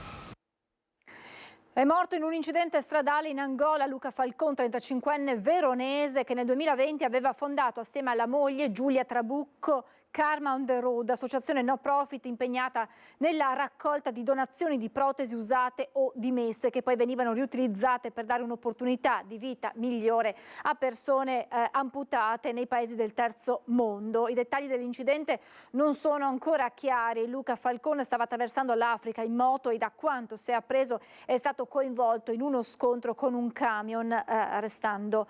È morto in un incidente stradale in Angola Luca Falcon, 35enne veronese, che nel 2020 aveva fondato assieme alla moglie Giulia Trabucco Karma on the Road, associazione no profit impegnata nella raccolta di donazioni di protesi usate o dimesse che poi venivano riutilizzate per dare un'opportunità di vita migliore a persone amputate nei paesi del terzo mondo. I dettagli dell'incidente non sono ancora chiari. Luca Falcon stava attraversando l'Africa in moto e, da quanto si è appreso, è stato coinvolto in uno scontro con un camion, restando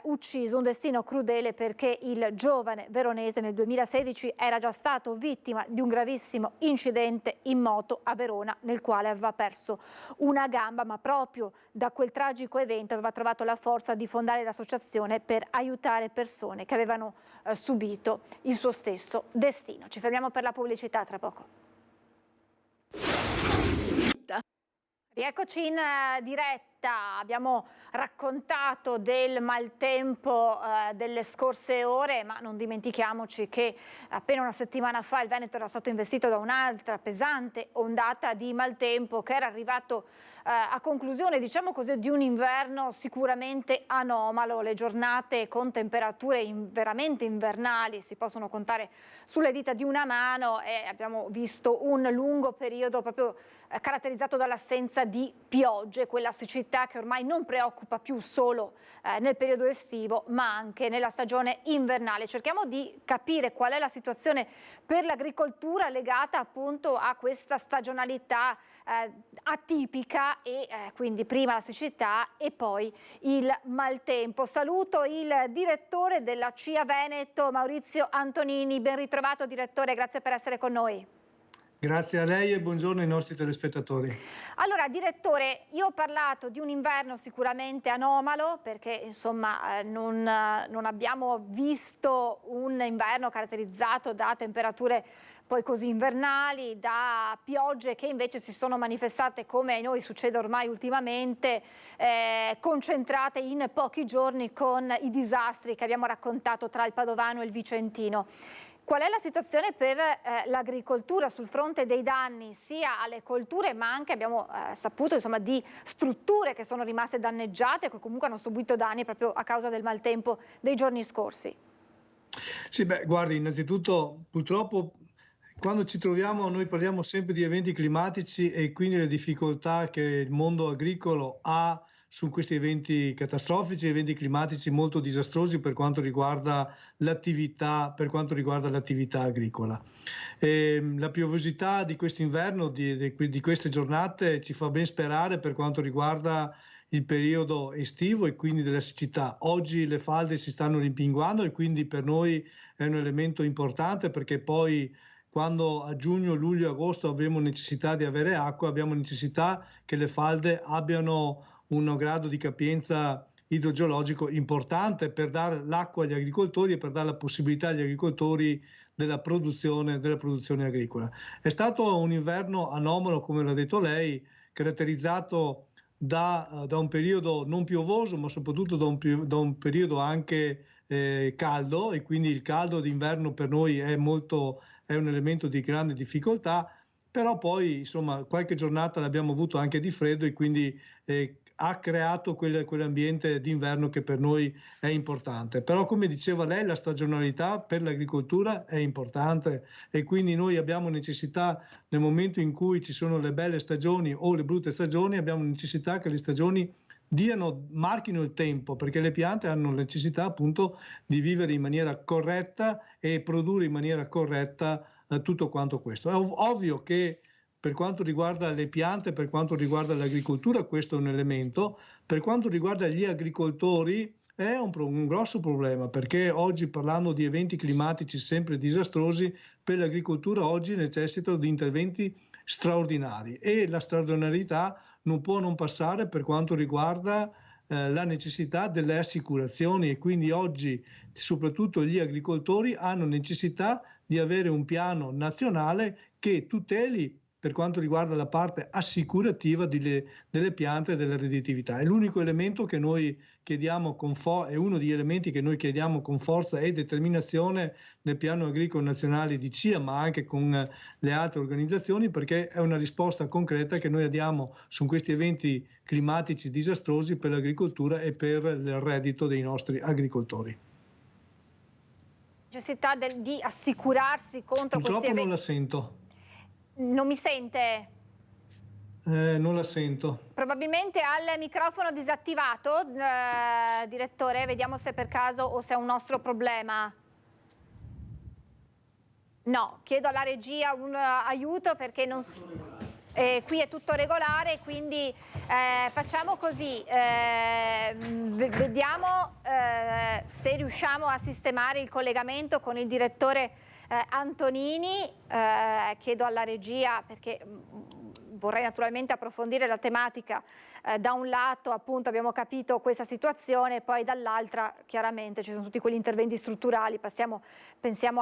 ucciso. Un destino crudele, perché il giovane veronese nel 2016 era già stato vittima di un gravissimo incidente in moto a Verona, nel quale aveva perso una gamba, ma proprio da quel tragico evento aveva trovato la forza di fondare l'associazione per aiutare persone che avevano subito il suo stesso destino. Ci fermiamo per la pubblicità, tra poco. Rieccoci in diretta. Abbiamo raccontato del maltempo delle scorse ore, ma non dimentichiamoci che appena una settimana fa il Veneto era stato investito da un'altra pesante ondata di maltempo, che era arrivato a conclusione, diciamo così, di un inverno sicuramente anomalo. Le giornate con temperature veramente invernali si possono contare sulle dita di una mano, e abbiamo visto un lungo periodo proprio caratterizzato dall'assenza di piogge, quella siccità siccità che ormai non preoccupa più solo nel periodo estivo, ma anche nella stagione invernale. Cerchiamo di capire qual è la situazione per l'agricoltura legata appunto a questa stagionalità atipica e quindi prima la siccità e poi il maltempo. Saluto il direttore della CIA Veneto, Maurizio Antonini. Ben ritrovato direttore, grazie per essere con noi. Grazie a lei e buongiorno ai nostri telespettatori. Allora, direttore, io ho parlato di un inverno sicuramente anomalo perché insomma non abbiamo visto un inverno caratterizzato da temperature poi così invernali, da piogge che invece si sono manifestate, come a noi succede ormai ultimamente, concentrate in pochi giorni con i disastri che abbiamo raccontato tra il Padovano e il Vicentino. Qual è la situazione per l'agricoltura sul fronte dei danni sia alle colture ma anche abbiamo saputo insomma, di strutture che sono rimaste danneggiate e che comunque hanno subito danni proprio a causa del maltempo dei giorni scorsi? Sì, beh, guardi, innanzitutto purtroppo quando ci troviamo noi parliamo sempre di eventi climatici e quindi le difficoltà che il mondo agricolo ha su questi eventi catastrofici, eventi climatici molto disastrosi per quanto riguarda l'attività agricola. La piovosità di quest'inverno, di queste giornate, ci fa ben sperare per quanto riguarda il periodo estivo e quindi della siccità. Oggi le falde si stanno rimpinguando e quindi per noi è un elemento importante perché poi quando a giugno, luglio, agosto avremo necessità di avere acqua, abbiamo necessità che le falde abbiano un grado di capienza idrogeologico importante per dare l'acqua agli agricoltori e per dare la possibilità agli agricoltori della produzione agricola. È stato un inverno anomalo, come l'ha detto lei, caratterizzato da un periodo non piovoso, ma soprattutto da un periodo anche caldo, e quindi il caldo d'inverno per noi è un elemento di grande difficoltà, però poi insomma qualche giornata l'abbiamo avuto anche di freddo e quindi ha creato quell'ambiente d'inverno che per noi è importante. Però come diceva lei, la stagionalità per l'agricoltura è importante e quindi noi abbiamo necessità, nel momento in cui ci sono le belle stagioni o le brutte stagioni, abbiamo necessità che le stagioni marchino il tempo, perché le piante hanno necessità appunto di vivere in maniera corretta e produrre in maniera corretta tutto quanto questo. È ovvio che per quanto riguarda le piante, per quanto riguarda l'agricoltura, questo è un elemento. Per quanto riguarda gli agricoltori è un grosso problema, perché oggi, parlando di eventi climatici sempre disastrosi, per l'agricoltura oggi necessitano di interventi straordinari e la straordinarietà non può non passare per quanto riguarda la necessità delle assicurazioni e quindi oggi soprattutto gli agricoltori hanno necessità di avere un piano nazionale che tuteli per quanto riguarda la parte assicurativa delle piante e della redditività. È l'unico elemento che noi chiediamo è uno degli elementi che noi chiediamo con forza e determinazione nel piano agricolo nazionale di CIA, ma anche con le altre organizzazioni, perché è una risposta concreta che noi diamo su questi eventi climatici disastrosi per l'agricoltura e per il reddito dei nostri agricoltori. Necessità di assicurarsi contro questi eventi. Purtroppo non la sento. Non mi sente? Non la sento. Probabilmente ha il microfono disattivato, direttore, vediamo se per caso o se è un nostro problema. No, chiedo alla regia un aiuto perché non... qui è tutto regolare, quindi facciamo così, vediamo se riusciamo a sistemare il collegamento con il direttore Antonini. Chiedo alla regia perché vorrei naturalmente approfondire la tematica. Da un lato appunto abbiamo capito questa situazione, poi dall'altra chiaramente ci sono tutti quegli interventi strutturali, pensiamo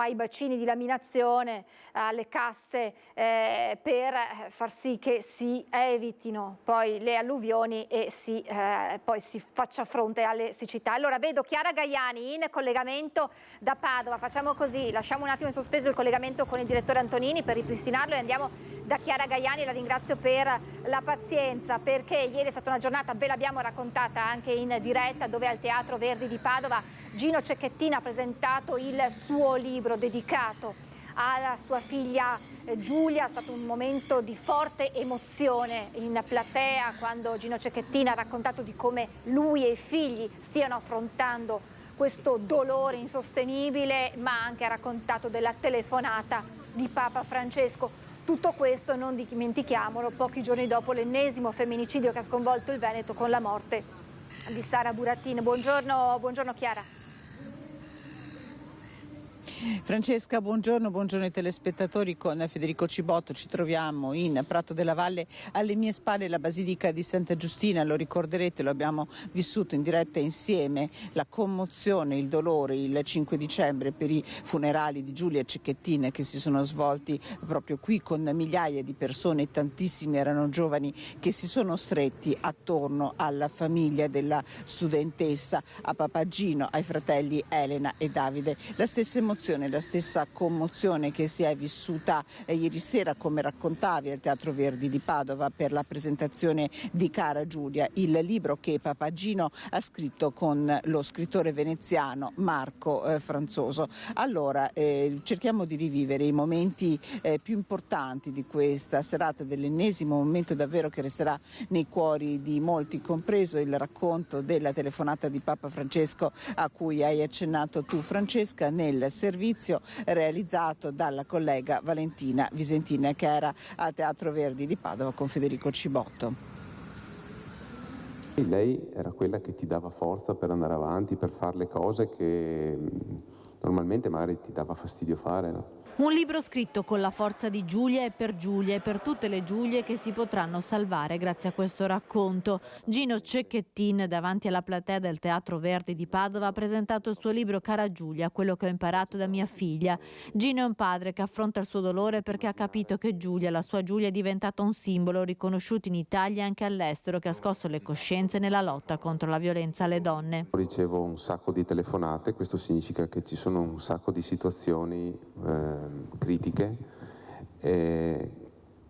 ai bacini di laminazione, alle casse per far sì che si evitino poi le alluvioni e poi si faccia fronte alle siccità. Allora vedo Chiara Gaiani in collegamento da Padova, facciamo così, lasciamo un attimo in sospeso il collegamento con il direttore Antonini per ripristinarlo e andiamo da Chiara Gaiani. La ringrazio per la pazienza perché ieri è stata una giornata, ve l'abbiamo raccontata anche in diretta, dove al Teatro Verdi di Padova Gino Cecchettin ha presentato il suo libro dedicato alla sua figlia Giulia. È stato un momento di forte emozione in platea quando Gino Cecchettin ha raccontato di come lui e i figli stiano affrontando questo dolore insostenibile, ma anche ha raccontato della telefonata di Papa Francesco. Tutto questo, non dimentichiamolo, pochi giorni dopo l'ennesimo femminicidio che ha sconvolto il Veneto con la morte di Sara Buratin. Buongiorno Chiara. Francesca, buongiorno ai telespettatori. Con Federico Cibotto ci troviamo in Prato della Valle, alle mie spalle la Basilica di Santa Giustina. Lo ricorderete, lo abbiamo vissuto in diretta insieme, la commozione, il dolore il 5 dicembre per i funerali di Giulia Cecchettin che si sono svolti proprio qui con migliaia di persone, tantissimi erano giovani che si sono stretti attorno alla famiglia della studentessa, a papà Gino, ai fratelli Elena e Davide. La stessa emozione, la stessa commozione che si è vissuta ieri sera, come raccontavi, al Teatro Verdi di Padova per la presentazione di Cara Giulia, il libro che papà Gino ha scritto con lo scrittore veneziano Marco Franzoso. Allora, cerchiamo di rivivere i momenti più importanti di questa serata, dell'ennesimo momento davvero che resterà nei cuori di molti, compreso il racconto della telefonata di Papa Francesco a cui hai accennato tu, Francesca, nel servizio realizzato dalla collega Valentina Visentina, che era al Teatro Verdi di Padova con Federico Cibotto. Lei era quella che ti dava forza per andare avanti, per fare le cose che normalmente magari ti dava fastidio fare, no? Un libro scritto con la forza di Giulia e per tutte le Giulie che si potranno salvare grazie a questo racconto. Gino Cecchettin, davanti alla platea del Teatro Verdi di Padova, ha presentato il suo libro Cara Giulia, quello che ho imparato da mia figlia. Gino è un padre che affronta il suo dolore perché ha capito che Giulia, la sua Giulia, è diventata un simbolo riconosciuto in Italia e anche all'estero, che ha scosso le coscienze nella lotta contro la violenza alle donne. Ricevo un sacco di telefonate, questo significa che ci sono un sacco di situazioni critiche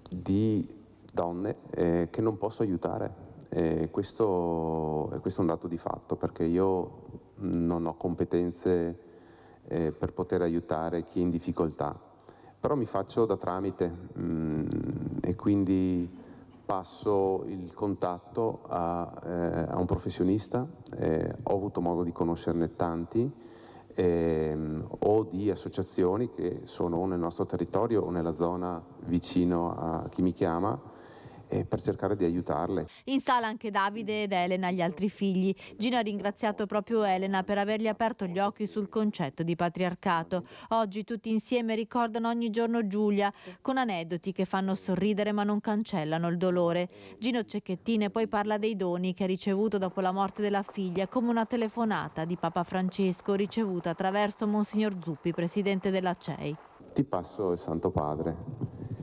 di donne che non posso aiutare. Questo è un dato di fatto, perché io non ho competenze per poter aiutare chi è in difficoltà, però mi faccio da tramite e quindi passo il contatto a un professionista. Ho avuto modo di conoscerne tanti, o di associazioni che sono o nel nostro territorio o nella zona vicino a chi mi chiama, per cercare di aiutarle. In sala anche Davide ed Elena, gli altri figli. Gino ha ringraziato proprio Elena per avergli aperto gli occhi sul concetto di patriarcato. Oggi tutti insieme ricordano ogni giorno Giulia, con aneddoti che fanno sorridere ma non cancellano il dolore. Gino Cecchettin poi parla dei doni che ha ricevuto dopo la morte della figlia, come una telefonata di Papa Francesco ricevuta attraverso Monsignor Zuppi, presidente della CEI. Ti passo il Santo Padre.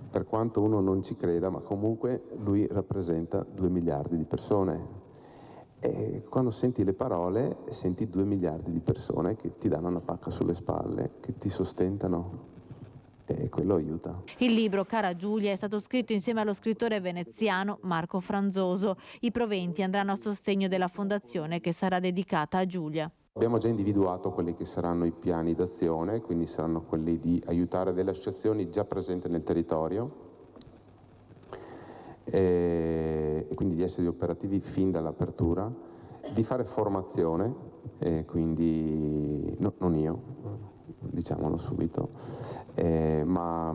Per quanto uno non ci creda, ma comunque lui rappresenta 2 miliardi di persone. E quando senti le parole, senti 2 miliardi di persone che ti danno una pacca sulle spalle, che ti sostentano, e quello aiuta. Il libro Cara Giulia è stato scritto insieme allo scrittore veneziano Marco Franzoso. I proventi andranno a sostegno della fondazione che sarà dedicata a Giulia. Abbiamo già individuato quelli che saranno i piani d'azione, quindi saranno quelli di aiutare delle associazioni già presenti nel territorio e quindi di essere operativi fin dall'apertura, di fare formazione, quindi non io, diciamolo subito, ma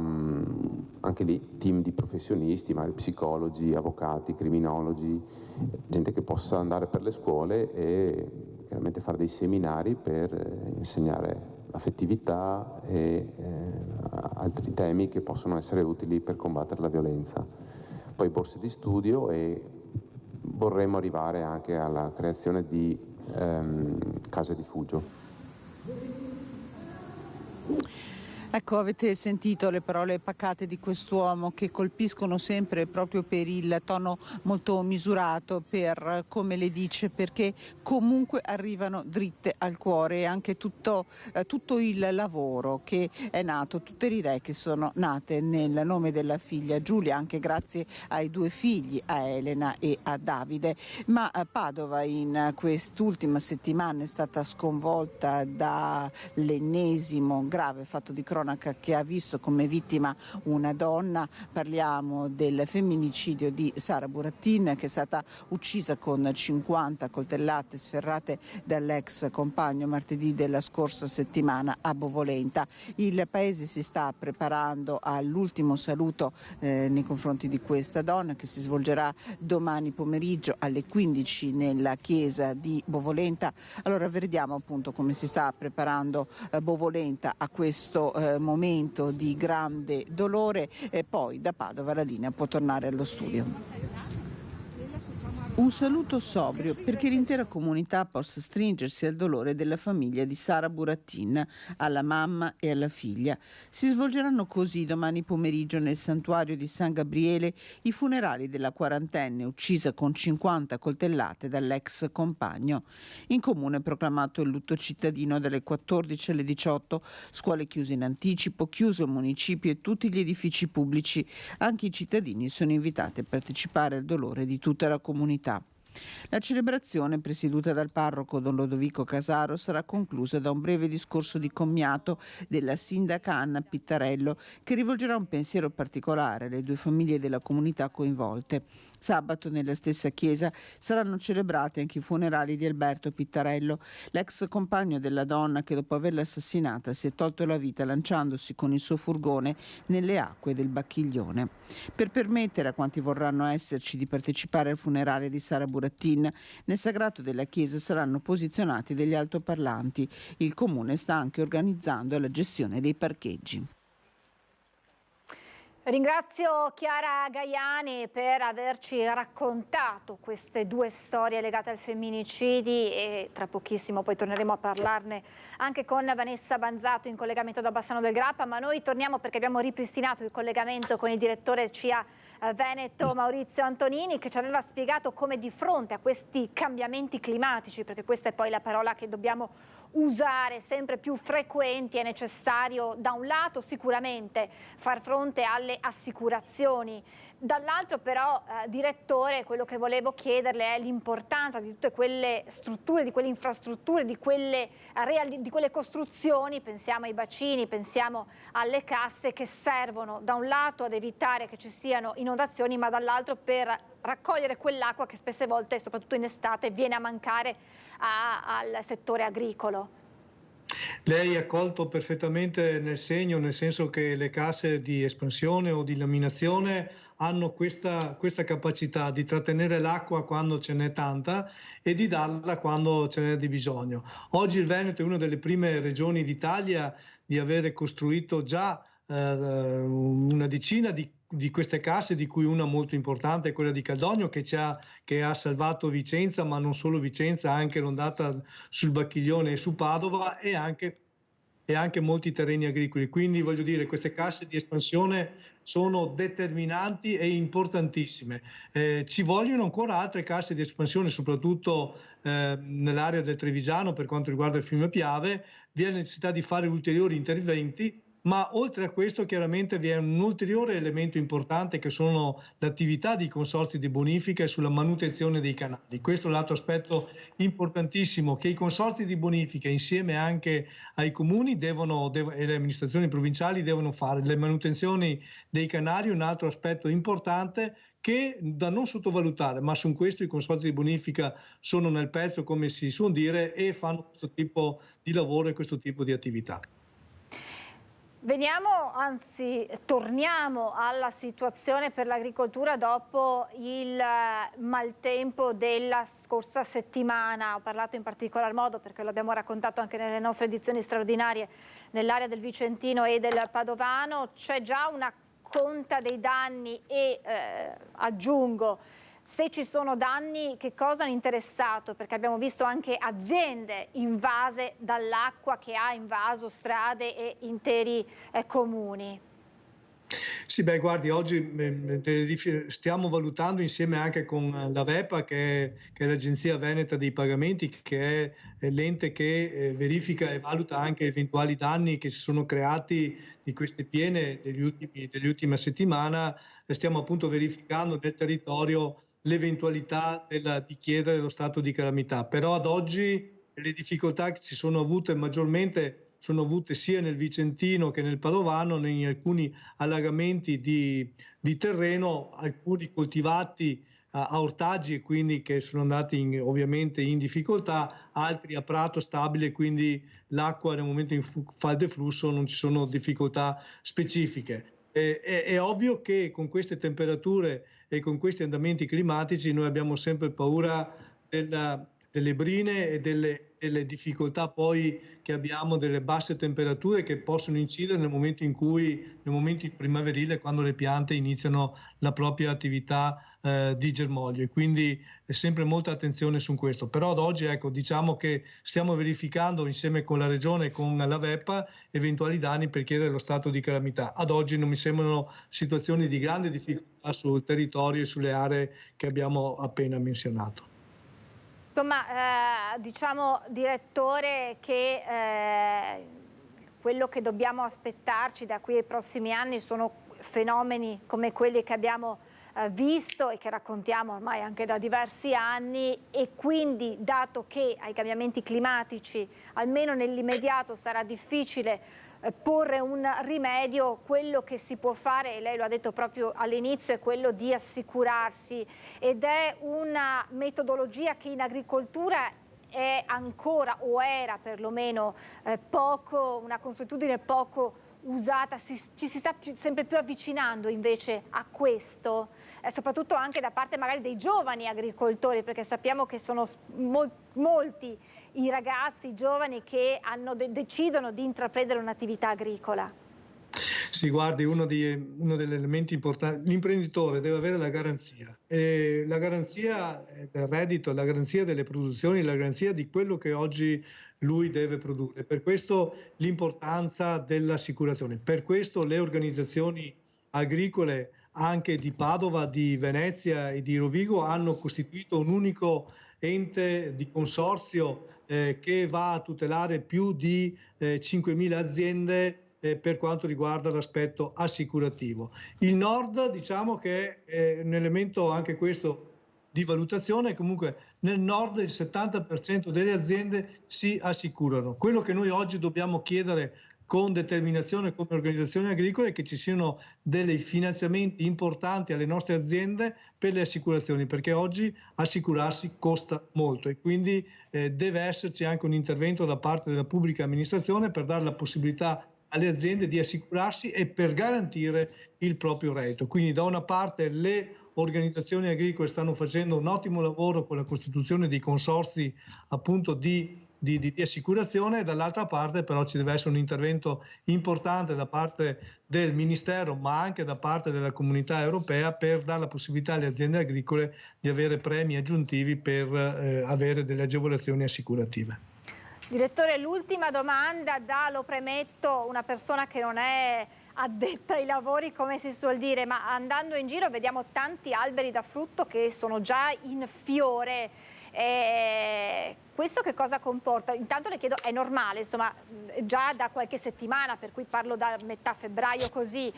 anche lì team di professionisti, magari psicologi, avvocati, criminologi, gente che possa andare per le scuole e chiaramente fare dei seminari per insegnare l'affettività e altri temi che possono essere utili per combattere la violenza. Poi borse di studio, e vorremmo arrivare anche alla creazione di case rifugio. Ecco, avete sentito le parole pacate di quest'uomo che colpiscono sempre proprio per il tono molto misurato, per come le dice, perché comunque arrivano dritte al cuore, e anche tutto il lavoro che è nato, tutte le idee che sono nate nel nome della figlia Giulia, anche grazie ai 2 figli, a Elena e a Davide. Ma Padova in quest'ultima settimana è stata sconvolta dall'ennesimo grave fatto di cronaca che ha visto come vittima una donna. Parliamo del femminicidio di Sara Buratin, che è stata uccisa con 50 coltellate sferrate dall'ex compagno martedì della scorsa settimana a Bovolenta. Il paese si sta preparando all'ultimo saluto nei confronti di questa donna, che si svolgerà domani pomeriggio alle 15 nella chiesa di Bovolenta. Allora vediamo appunto come si sta preparando Bovolenta a questo momento di grande dolore, e poi da Padova la linea può tornare allo studio. Un saluto sobrio perché l'intera comunità possa stringersi al dolore della famiglia di Sara Buratin, alla mamma e alla figlia. Si svolgeranno così domani pomeriggio nel santuario di San Gabriele i funerali della quarantenne uccisa con 50 coltellate dall'ex compagno. In comune è proclamato il lutto cittadino dalle 14 alle 18, scuole chiuse in anticipo, chiuso il municipio e tutti gli edifici pubblici. Anche i cittadini sono invitati a partecipare al dolore di tutta la comunità. La celebrazione, presieduta dal parroco Don Lodovico Casaro, sarà conclusa da un breve discorso di commiato della sindaca Anna Pittarello, che rivolgerà un pensiero particolare alle 2 famiglie della comunità coinvolte. Sabato nella stessa chiesa saranno celebrati anche i funerali di Alberto Pittarello, l'ex compagno della donna che dopo averla assassinata si è tolto la vita lanciandosi con il suo furgone nelle acque del Bacchiglione. Per permettere a quanti vorranno esserci di partecipare al funerale di Sara Buratin, nel sagrato della chiesa saranno posizionati degli altoparlanti. Il comune sta anche organizzando la gestione dei parcheggi. Ringrazio Chiara Gaiani per averci raccontato queste 2 storie legate al femminicidi, e tra pochissimo poi torneremo a parlarne anche con Vanessa Banzato in collegamento da Bassano del Grappa, ma noi torniamo perché abbiamo ripristinato il collegamento con il direttore CIA Veneto Maurizio Antonini, che ci aveva spiegato come di fronte a questi cambiamenti climatici, perché questa è poi la parola che dobbiamo usare sempre più frequenti, è necessario da un lato sicuramente far fronte alle assicurazioni, dall'altro però direttore, quello che volevo chiederle è l'importanza di tutte quelle strutture, di quelle infrastrutture, di quelle costruzioni, pensiamo ai bacini, pensiamo alle casse, che servono da un lato ad evitare che ci siano inondazioni, ma dall'altro per raccogliere quell'acqua che spesse volte, soprattutto in estate, viene a mancare al settore agricolo. Lei ha colto perfettamente nel segno, nel senso che le casse di espansione o di laminazione hanno questa capacità di trattenere l'acqua quando ce n'è tanta e di darla quando ce n'è di bisogno. Oggi il Veneto è una delle prime regioni d'Italia di avere costruito già una decina di queste casse, di cui una molto importante è quella di Caldogno, che ha salvato Vicenza, ma non solo Vicenza, anche l'ondata sul Bacchiglione e su Padova, e anche molti terreni agricoli. Quindi voglio dire, queste casse di espansione sono determinanti e importantissime. Ci vogliono ancora altre casse di espansione, soprattutto nell'area del Trevigiano per quanto riguarda il fiume Piave. Vi è necessità di fare ulteriori interventi, ma oltre a questo chiaramente vi è un ulteriore elemento importante, che sono l'attività di consorzi di bonifica e sulla manutenzione dei canali. Questo è l'altro aspetto importantissimo, che i consorzi di bonifica insieme anche ai comuni e le amministrazioni provinciali devono fare. Le manutenzioni dei canali è un altro aspetto importante che da non sottovalutare, ma su questo i consorzi di bonifica sono nel pezzo, come si suol dire, e fanno questo tipo di lavoro e questo tipo di attività. Torniamo alla situazione per l'agricoltura dopo il maltempo della scorsa settimana. Ho parlato in particolar modo, perché lo abbiamo raccontato anche nelle nostre edizioni straordinarie, nell'area del Vicentino e del Padovano. C'è già una conta dei danni e aggiungo se ci sono danni, che cosa hanno interessato? Perché abbiamo visto anche aziende invase dall'acqua che ha invaso strade e interi comuni. Sì, beh, guardi, oggi stiamo valutando insieme anche con la VEPA, che è l'Agenzia Veneta dei Pagamenti, che è l'ente che verifica e valuta anche eventuali danni che si sono creati di queste piene dell'ultima settimana. Stiamo appunto verificando nel territorio l'eventualità di chiedere lo stato di calamità. Però ad oggi le difficoltà che si sono avute maggiormente sono avute sia nel Vicentino che nel Padovano, in alcuni allagamenti di terreno, alcuni coltivati a ortaggi e quindi che sono andati ovviamente in difficoltà, altri a prato stabile, quindi l'acqua nel momento in fa il deflusso non ci sono difficoltà specifiche. È ovvio che con queste temperature e con questi andamenti climatici noi abbiamo sempre paura delle brine e delle difficoltà poi che abbiamo, delle basse temperature che possono incidere nel momento primaverile, quando le piante iniziano la propria attività di germoglio, e quindi è sempre molta attenzione su questo. Però ad oggi, ecco, diciamo che stiamo verificando insieme con la Regione e con la VEPA eventuali danni per chiedere lo stato di calamità. Ad oggi non mi sembrano situazioni di grande difficoltà sul territorio e sulle aree che abbiamo appena menzionato. Insomma, diciamo, direttore, che quello che dobbiamo aspettarci da qui ai prossimi anni sono fenomeni come quelli che abbiamo visto e che raccontiamo ormai anche da diversi anni, e quindi, dato che ai cambiamenti climatici almeno nell'immediato sarà difficile porre un rimedio, quello che si può fare, e lei lo ha detto proprio all'inizio, è quello di assicurarsi, ed è una metodologia che in agricoltura è ancora, o era perlomeno, una consuetudine poco usata. Ci si sta sempre più avvicinando invece a questo, soprattutto anche da parte magari dei giovani agricoltori, perché sappiamo che sono molti i ragazzi, i giovani che decidono di intraprendere un'attività agricola. Sì, guardi, uno degli elementi importanti, l'imprenditore deve avere la garanzia del reddito, la garanzia delle produzioni, la garanzia di quello che oggi lui deve produrre. Per questo l'importanza dell'assicurazione, per questo le organizzazioni agricole anche di Padova, di Venezia e di Rovigo hanno costituito un unico ente di consorzio che va a tutelare più di 5.000 aziende per quanto riguarda l'aspetto assicurativo. Il Nord, diciamo che è un elemento anche questo di valutazione. Comunque nel Nord il 70% delle aziende si assicurano. Quello che noi oggi dobbiamo chiedere con determinazione come organizzazioni agricole è che ci siano dei finanziamenti importanti alle nostre aziende per le assicurazioni, perché oggi assicurarsi costa molto, e quindi deve esserci anche un intervento da parte della pubblica amministrazione per dare la possibilità alle aziende di assicurarsi e per garantire il proprio reddito. Quindi da una parte le organizzazioni agricole stanno facendo un ottimo lavoro con la costituzione di consorzi appunto di assicurazione, e dall'altra parte però ci deve essere un intervento importante da parte del Ministero, ma anche da parte della Comunità Europea, per dare la possibilità alle aziende agricole di avere premi aggiuntivi per avere delle agevolazioni assicurative. Direttore, l'ultima domanda, lo premetto, una persona che non è addetta ai lavori, come si suol dire, ma andando in giro vediamo tanti alberi da frutto che sono già in fiore. Questo che cosa comporta? Intanto le chiedo, è normale, insomma, già da qualche settimana, per cui parlo da metà febbraio così,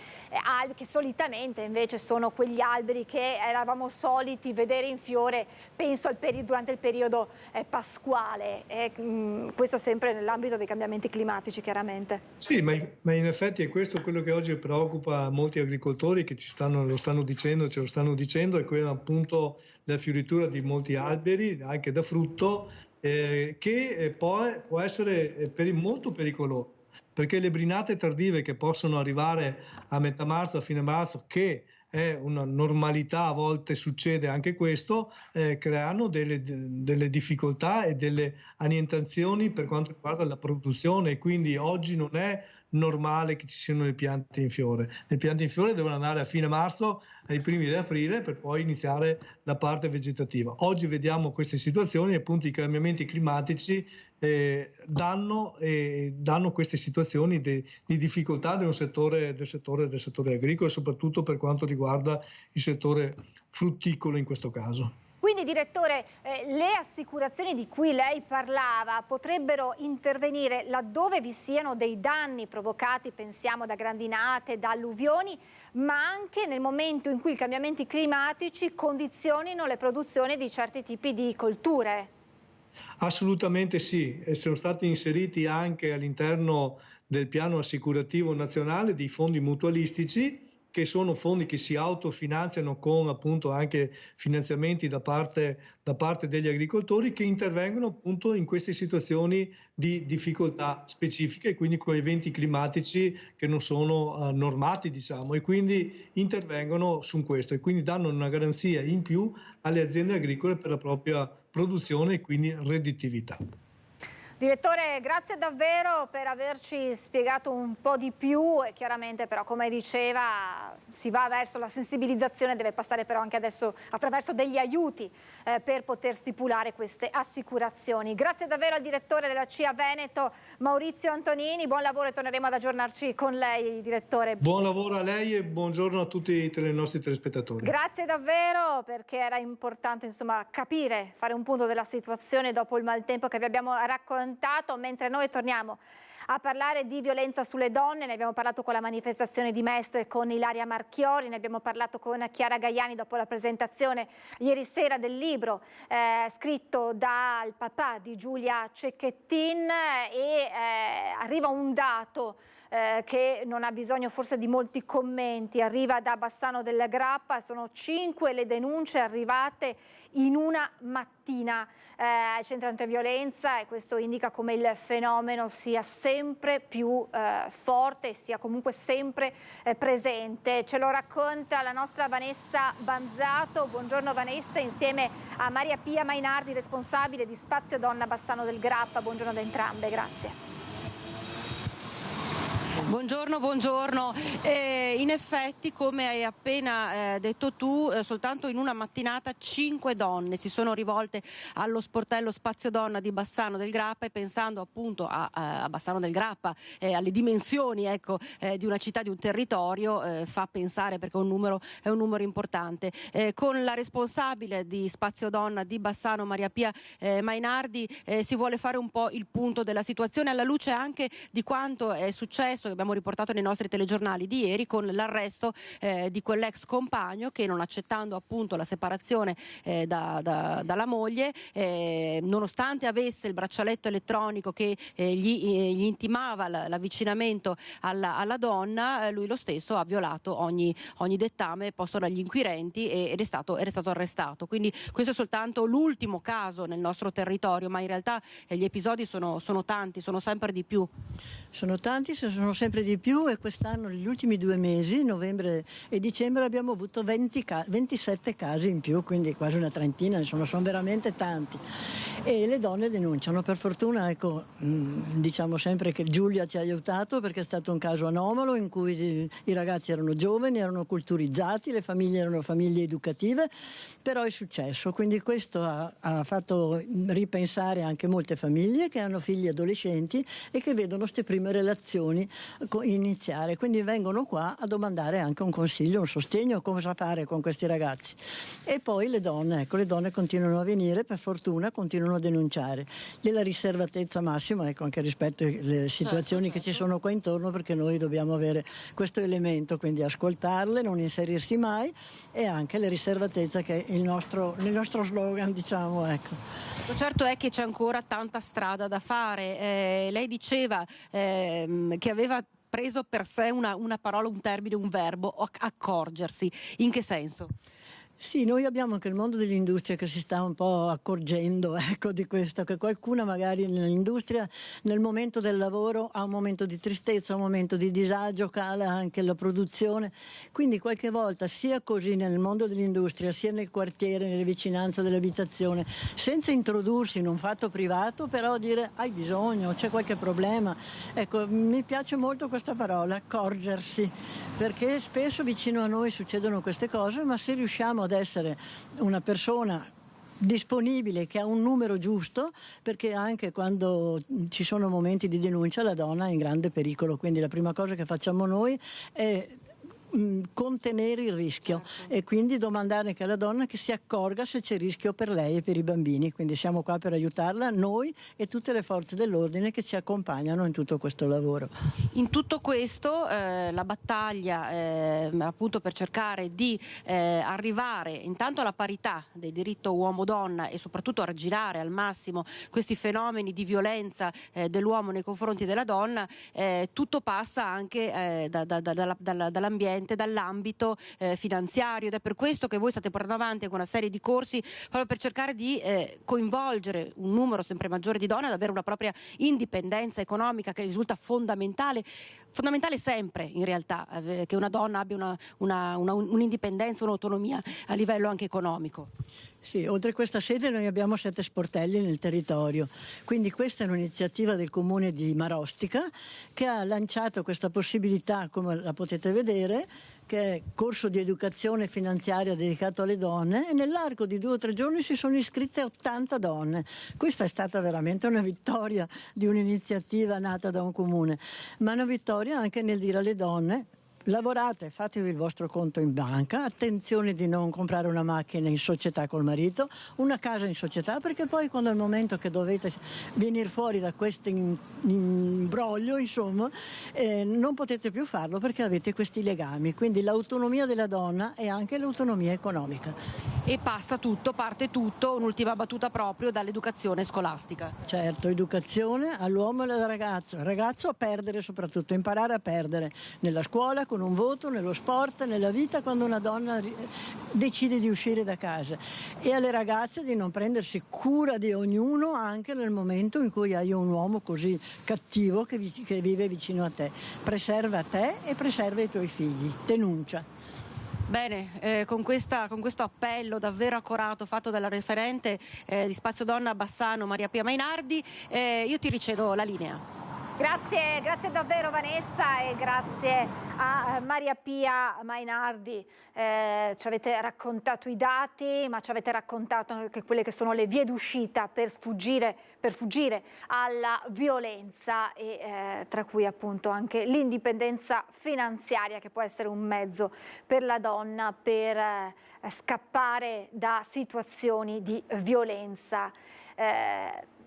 che solitamente invece sono quegli alberi che eravamo soliti vedere in fiore, penso durante il periodo pasquale, questo sempre nell'ambito dei cambiamenti climatici, chiaramente. Sì, ma in effetti è questo quello che oggi preoccupa molti agricoltori, che ce lo stanno dicendo, è quello appunto della fioritura di molti alberi, anche da frutto, che poi può essere molto pericoloso, perché le brinate tardive che possono arrivare a metà marzo, a fine marzo, che è una normalità, a volte succede anche questo, creano delle difficoltà e delle annientazioni per quanto riguarda la produzione, e quindi oggi non è normale che ci siano le piante in fiore. Le piante in fiore devono andare a fine marzo, ai primi di aprile, per poi iniziare la parte vegetativa. Oggi vediamo queste situazioni, appunto i cambiamenti climatici danno queste situazioni di difficoltà del settore agricolo, soprattutto per quanto riguarda il settore frutticolo in questo caso. Quindi, direttore, le assicurazioni di cui lei parlava potrebbero intervenire laddove vi siano dei danni provocati, pensiamo da grandinate, da alluvioni, ma anche nel momento in cui i cambiamenti climatici condizionino le produzioni di certi tipi di colture? Assolutamente sì, e sono stati inseriti anche all'interno del piano assicurativo nazionale dei fondi mutualistici, che sono fondi che si autofinanziano con appunto anche finanziamenti da parte degli agricoltori, che intervengono appunto in queste situazioni di difficoltà specifiche, e quindi con eventi climatici che non sono normati, diciamo, e quindi intervengono su questo e quindi danno una garanzia in più alle aziende agricole per la propria produzione e quindi redditività. Direttore, grazie davvero per averci spiegato un po' di più e chiaramente però, come diceva, si va verso la sensibilizzazione, deve passare però anche adesso attraverso degli aiuti per poter stipulare queste assicurazioni. Grazie davvero al direttore della CIA Veneto, Maurizio Antonini, buon lavoro e torneremo ad aggiornarci con lei, direttore. Buon lavoro a lei e buongiorno a tutti i nostri telespettatori. Grazie davvero, perché era importante insomma capire, fare un punto della situazione dopo il maltempo che vi abbiamo raccontato. Mentre noi torniamo a parlare di violenza sulle donne, ne abbiamo parlato con la manifestazione di Mestre con Ilaria Marchiori, ne abbiamo parlato con Chiara Gaiani dopo la presentazione ieri sera del libro scritto dal papà di Giulia Cecchettin e arriva un dato che non ha bisogno forse di molti commenti, arriva da Bassano del Grappa, sono 5 le denunce arrivate in una mattina al centro antiviolenza e questo indica come il fenomeno sia sempre più forte e sia comunque sempre presente. Ce lo racconta la nostra Vanessa Banzato. Buongiorno Vanessa, insieme a Maria Pia Mainardi, responsabile di Spazio Donna Bassano del Grappa. Buongiorno ad entrambe, grazie. Buongiorno. In effetti, come hai appena detto tu, soltanto in una mattinata 5 donne si sono rivolte allo sportello Spazio Donna di Bassano del Grappa, e pensando appunto a Bassano del Grappa, alle dimensioni di una città, di un territorio, fa pensare, perché è un numero importante. Con la responsabile di Spazio Donna di Bassano, Maria Pia Mainardi, si vuole fare un po' il punto della situazione alla luce anche di quanto è successo, che abbiamo riportato nei nostri telegiornali di ieri, con l'arresto di quell'ex compagno che, non accettando appunto la separazione dalla moglie, nonostante avesse il braccialetto elettronico che gli intimava l'avvicinamento alla donna, lui lo stesso ha violato ogni dettame posto dagli inquirenti ed è stato arrestato. Quindi questo è soltanto l'ultimo caso nel nostro territorio, ma in realtà gli episodi sono tanti, sono sempre di più. Sono tanti, sono sempre di più, e quest'anno, negli ultimi 2 mesi, novembre e dicembre, abbiamo avuto 27 casi in più, quindi quasi una trentina, insomma sono veramente tanti. E le donne denunciano. Per fortuna, diciamo sempre che Giulia ci ha aiutato, perché è stato un caso anomalo in cui i ragazzi erano giovani, erano culturizzati, le famiglie erano famiglie educative, però è successo. Quindi questo ha fatto ripensare anche molte famiglie che hanno figli adolescenti e che vedono queste prime relazioni iniziare, quindi vengono qua a domandare anche un consiglio, un sostegno, cosa fare con questi ragazzi. E poi le donne continuano a venire, per fortuna continuano a denunciare della riservatezza massima, anche rispetto alle situazioni che ci sono qua intorno, perché noi dobbiamo avere questo elemento, quindi ascoltarle, non inserirsi mai, e anche la riservatezza che è il nostro slogan, diciamo, ecco. Certo è che c'è ancora tanta strada da fare. Lei diceva che aveva preso per sé una parola, un termine, un verbo, accorgersi. In che senso? Sì, noi abbiamo anche il mondo dell'industria che si sta un po' accorgendo, ecco, di questo, che qualcuna magari nell'industria nel momento del lavoro ha un momento di tristezza, un momento di disagio, cala anche la produzione, quindi qualche volta sia così nel mondo dell'industria sia nel quartiere, nelle vicinanze dell'abitazione, senza introdursi in un fatto privato, però dire hai bisogno, c'è qualche problema. Ecco, mi piace molto questa parola, accorgersi, perché spesso vicino a noi succedono queste cose, ma se riusciamo ad essere una persona disponibile, che ha un numero giusto, perché anche quando ci sono momenti di denuncia la donna è in grande pericolo, quindi la prima cosa che facciamo noi è contenere il rischio, e quindi domandare anche alla donna che si accorga se c'è rischio per lei e per i bambini, quindi siamo qua per aiutarla, noi e tutte le forze dell'ordine che ci accompagnano in tutto questo lavoro. In tutto questo la battaglia appunto per cercare di arrivare intanto alla parità del diritto uomo-donna e soprattutto arginare al massimo questi fenomeni di violenza dell'uomo nei confronti della donna, tutto passa anche dall'ambiente, dall'ambito finanziario, ed è per questo che voi state portando avanti una serie di corsi proprio per cercare di coinvolgere un numero sempre maggiore di donne ad avere una propria indipendenza economica, che risulta fondamentale sempre in realtà, che una donna abbia un'indipendenza, un'autonomia a livello anche economico. Sì, oltre a questa sede noi abbiamo 7 sportelli nel territorio, quindi questa è un'iniziativa del comune di Marostica che ha lanciato questa possibilità, come la potete vedere, che è corso di educazione finanziaria dedicato alle donne, e nell'arco di 2 o 3 giorni si sono iscritte 80 donne. Questa è stata veramente una vittoria di un'iniziativa nata da un comune, ma una vittoria anche nel dire alle donne: lavorate, fatevi il vostro conto in banca, attenzione di non comprare una macchina in società col marito, una casa in società, perché poi quando è il momento che dovete venire fuori da questo imbroglio, insomma, non potete più farlo perché avete questi legami. Quindi l'autonomia della donna è anche l'autonomia economica. E parte tutto, un'ultima battuta, proprio dall'educazione scolastica. Certo, educazione all'uomo e al ragazzo. Il ragazzo a perdere, soprattutto imparare a perdere nella scuola, con un voto, nello sport, nella vita, quando una donna decide di uscire da casa, e alle ragazze di non prendersi cura di ognuno anche nel momento in cui hai un uomo così cattivo che vive vicino a te. Preserva te e preserva i tuoi figli. Denuncia. Bene, con questo appello davvero accorato fatto dalla referente di Spazio Donna a Bassano, Maria Pia Mainardi, io ti ricedo la linea. Grazie davvero Vanessa, e grazie a Maria Pia Mainardi. Ci avete raccontato i dati, ma ci avete raccontato anche quelle che sono le vie d'uscita per sfuggire alla violenza, e tra cui appunto anche l'indipendenza finanziaria, che può essere un mezzo per la donna per scappare da situazioni di violenza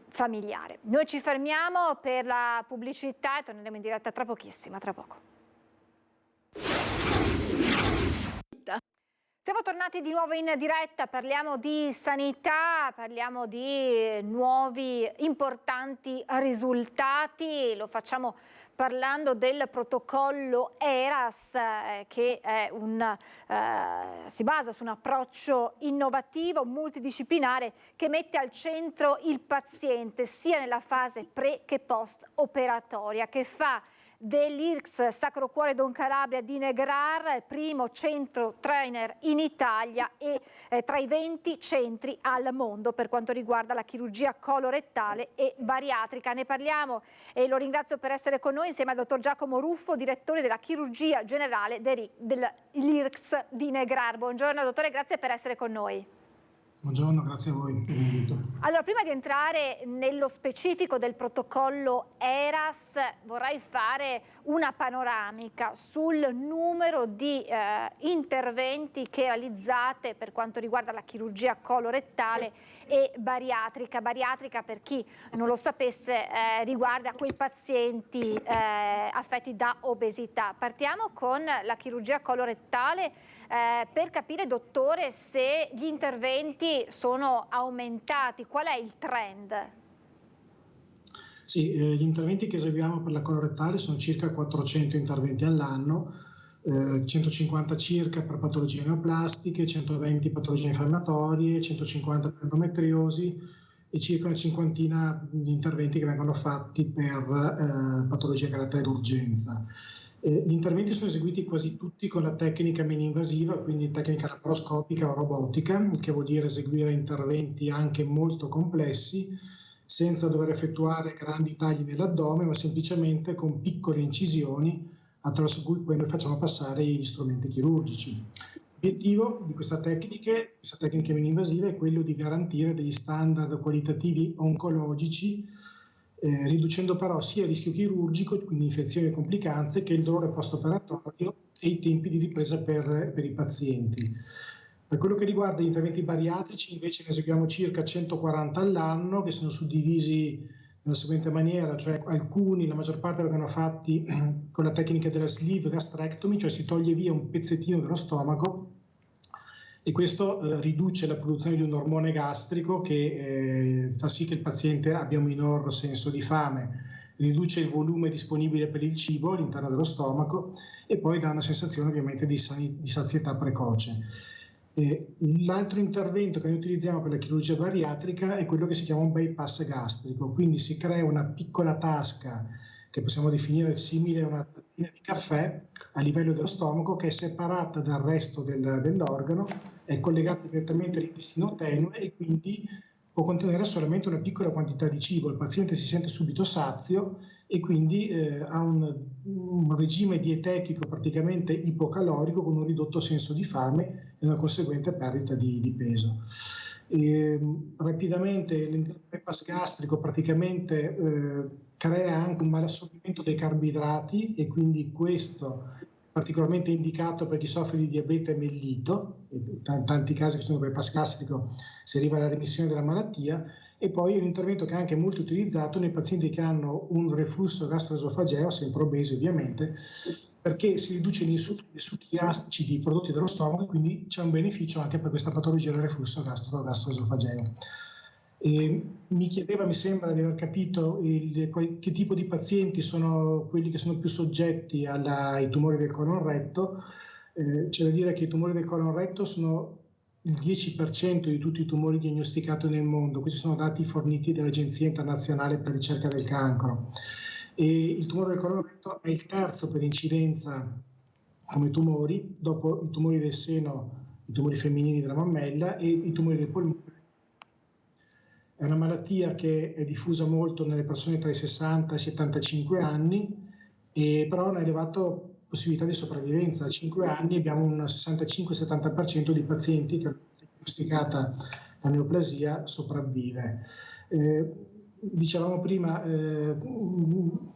familiare. Noi ci fermiamo per la pubblicità e torneremo in diretta tra pochissimo, tra poco. Siamo tornati di nuovo in diretta, parliamo di sanità, parliamo di nuovi importanti risultati, lo facciamo parlando del protocollo ERAS, che è si basa su un approccio innovativo, multidisciplinare, che mette al centro il paziente sia nella fase pre che post operatoria, che fa dell'IRCS Sacro Cuore Don Calabria di Negrar primo centro trainer in Italia e tra i 20 centri al mondo per quanto riguarda la chirurgia colorettale e bariatrica. Ne parliamo e lo ringrazio per essere con noi insieme al dottor Giacomo Ruffo, direttore della chirurgia generale dell'IRCS di Negrar. Buongiorno dottore, grazie per essere con noi. Buongiorno, grazie a voi per l'invito. Allora, prima di entrare nello specifico del protocollo ERAS, vorrei fare una panoramica sul numero di interventi che realizzate per quanto riguarda la chirurgia colorettale e bariatrica. Bariatrica, per chi non lo sapesse, riguarda quei pazienti affetti da obesità. Partiamo con la chirurgia colorettale per capire, dottore, se gli interventi sono aumentati, qual è il trend? Sì, gli interventi che eseguiamo per la colorettale sono circa 400 interventi all'anno, 150 circa per patologie neoplastiche, 120 patologie infiammatorie, 150 per endometriosi e circa una cinquantina di interventi che vengono fatti per patologie a carattere d'urgenza. Gli interventi sono eseguiti quasi tutti con la tecnica mini-invasiva, quindi tecnica laparoscopica o robotica, che vuol dire eseguire interventi anche molto complessi, senza dover effettuare grandi tagli nell'addome, ma semplicemente con piccole incisioni attraverso cui poi noi facciamo passare gli strumenti chirurgici. L'obiettivo di questa tecnica mini-invasiva è quello di garantire degli standard qualitativi oncologici, riducendo però sia il rischio chirurgico, quindi infezioni e complicanze, che il dolore post-operatorio e i tempi di ripresa per i pazienti. Per quello che riguarda gli interventi bariatrici, invece ne eseguiamo circa 140 all'anno, che sono suddivisi nella seguente maniera, cioè alcuni, la maggior parte, vengono fatti con la tecnica della sleeve gastrectomy, cioè si toglie via un pezzettino dello stomaco e questo riduce la produzione di un ormone gastrico che fa sì che il paziente abbia un minor senso di fame, riduce il volume disponibile per il cibo all'interno dello stomaco e poi dà una sensazione ovviamente di sazietà precoce. L'altro intervento che noi utilizziamo per la chirurgia bariatrica è quello che si chiama un bypass gastrico, quindi si crea una piccola tasca che possiamo definire simile a una tazzina di caffè a livello dello stomaco, che è separata dal resto dell'organo, è collegata direttamente all'intestino tenue e quindi può contenere solamente una piccola quantità di cibo. Il paziente si sente subito sazio e quindi ha un regime dietetico praticamente ipocalorico con un ridotto senso di fame e una conseguente perdita di peso. Rapidamente il bypass gastrico praticamente crea anche un malassorbimento dei carboidrati e quindi questo è particolarmente indicato per chi soffre di diabete mellito. In tanti casi con il bypass gastrico si arriva alla remissione della malattia. E poi è un intervento che è anche molto utilizzato nei pazienti che hanno un reflusso gastroesofageo, sempre obesi ovviamente, perché si riduce i succhi gastrici di prodotti dello stomaco, quindi c'è un beneficio anche per questa patologia del reflusso gastroesofageo. Mi chiedeva, mi sembra di aver capito, che tipo di pazienti sono quelli che sono più soggetti ai tumori del colon retto. C'è da dire che i tumori del colon retto sono il 10% di tutti i tumori diagnosticati nel mondo. Questi sono dati forniti dall'Agenzia Internazionale per la Ricerca del Cancro. E il tumore del colon retto è il terzo per incidenza come tumori, dopo i tumori del seno, i tumori femminili della mammella e i tumori del polmone. È una malattia che è diffusa molto nelle persone tra i 60 e i 75 anni, e però ha una elevata possibilità di sopravvivenza. A 5 anni abbiamo un 65-70% di pazienti che hanno diagnosticata la neoplasia sopravvive. Dicevamo prima,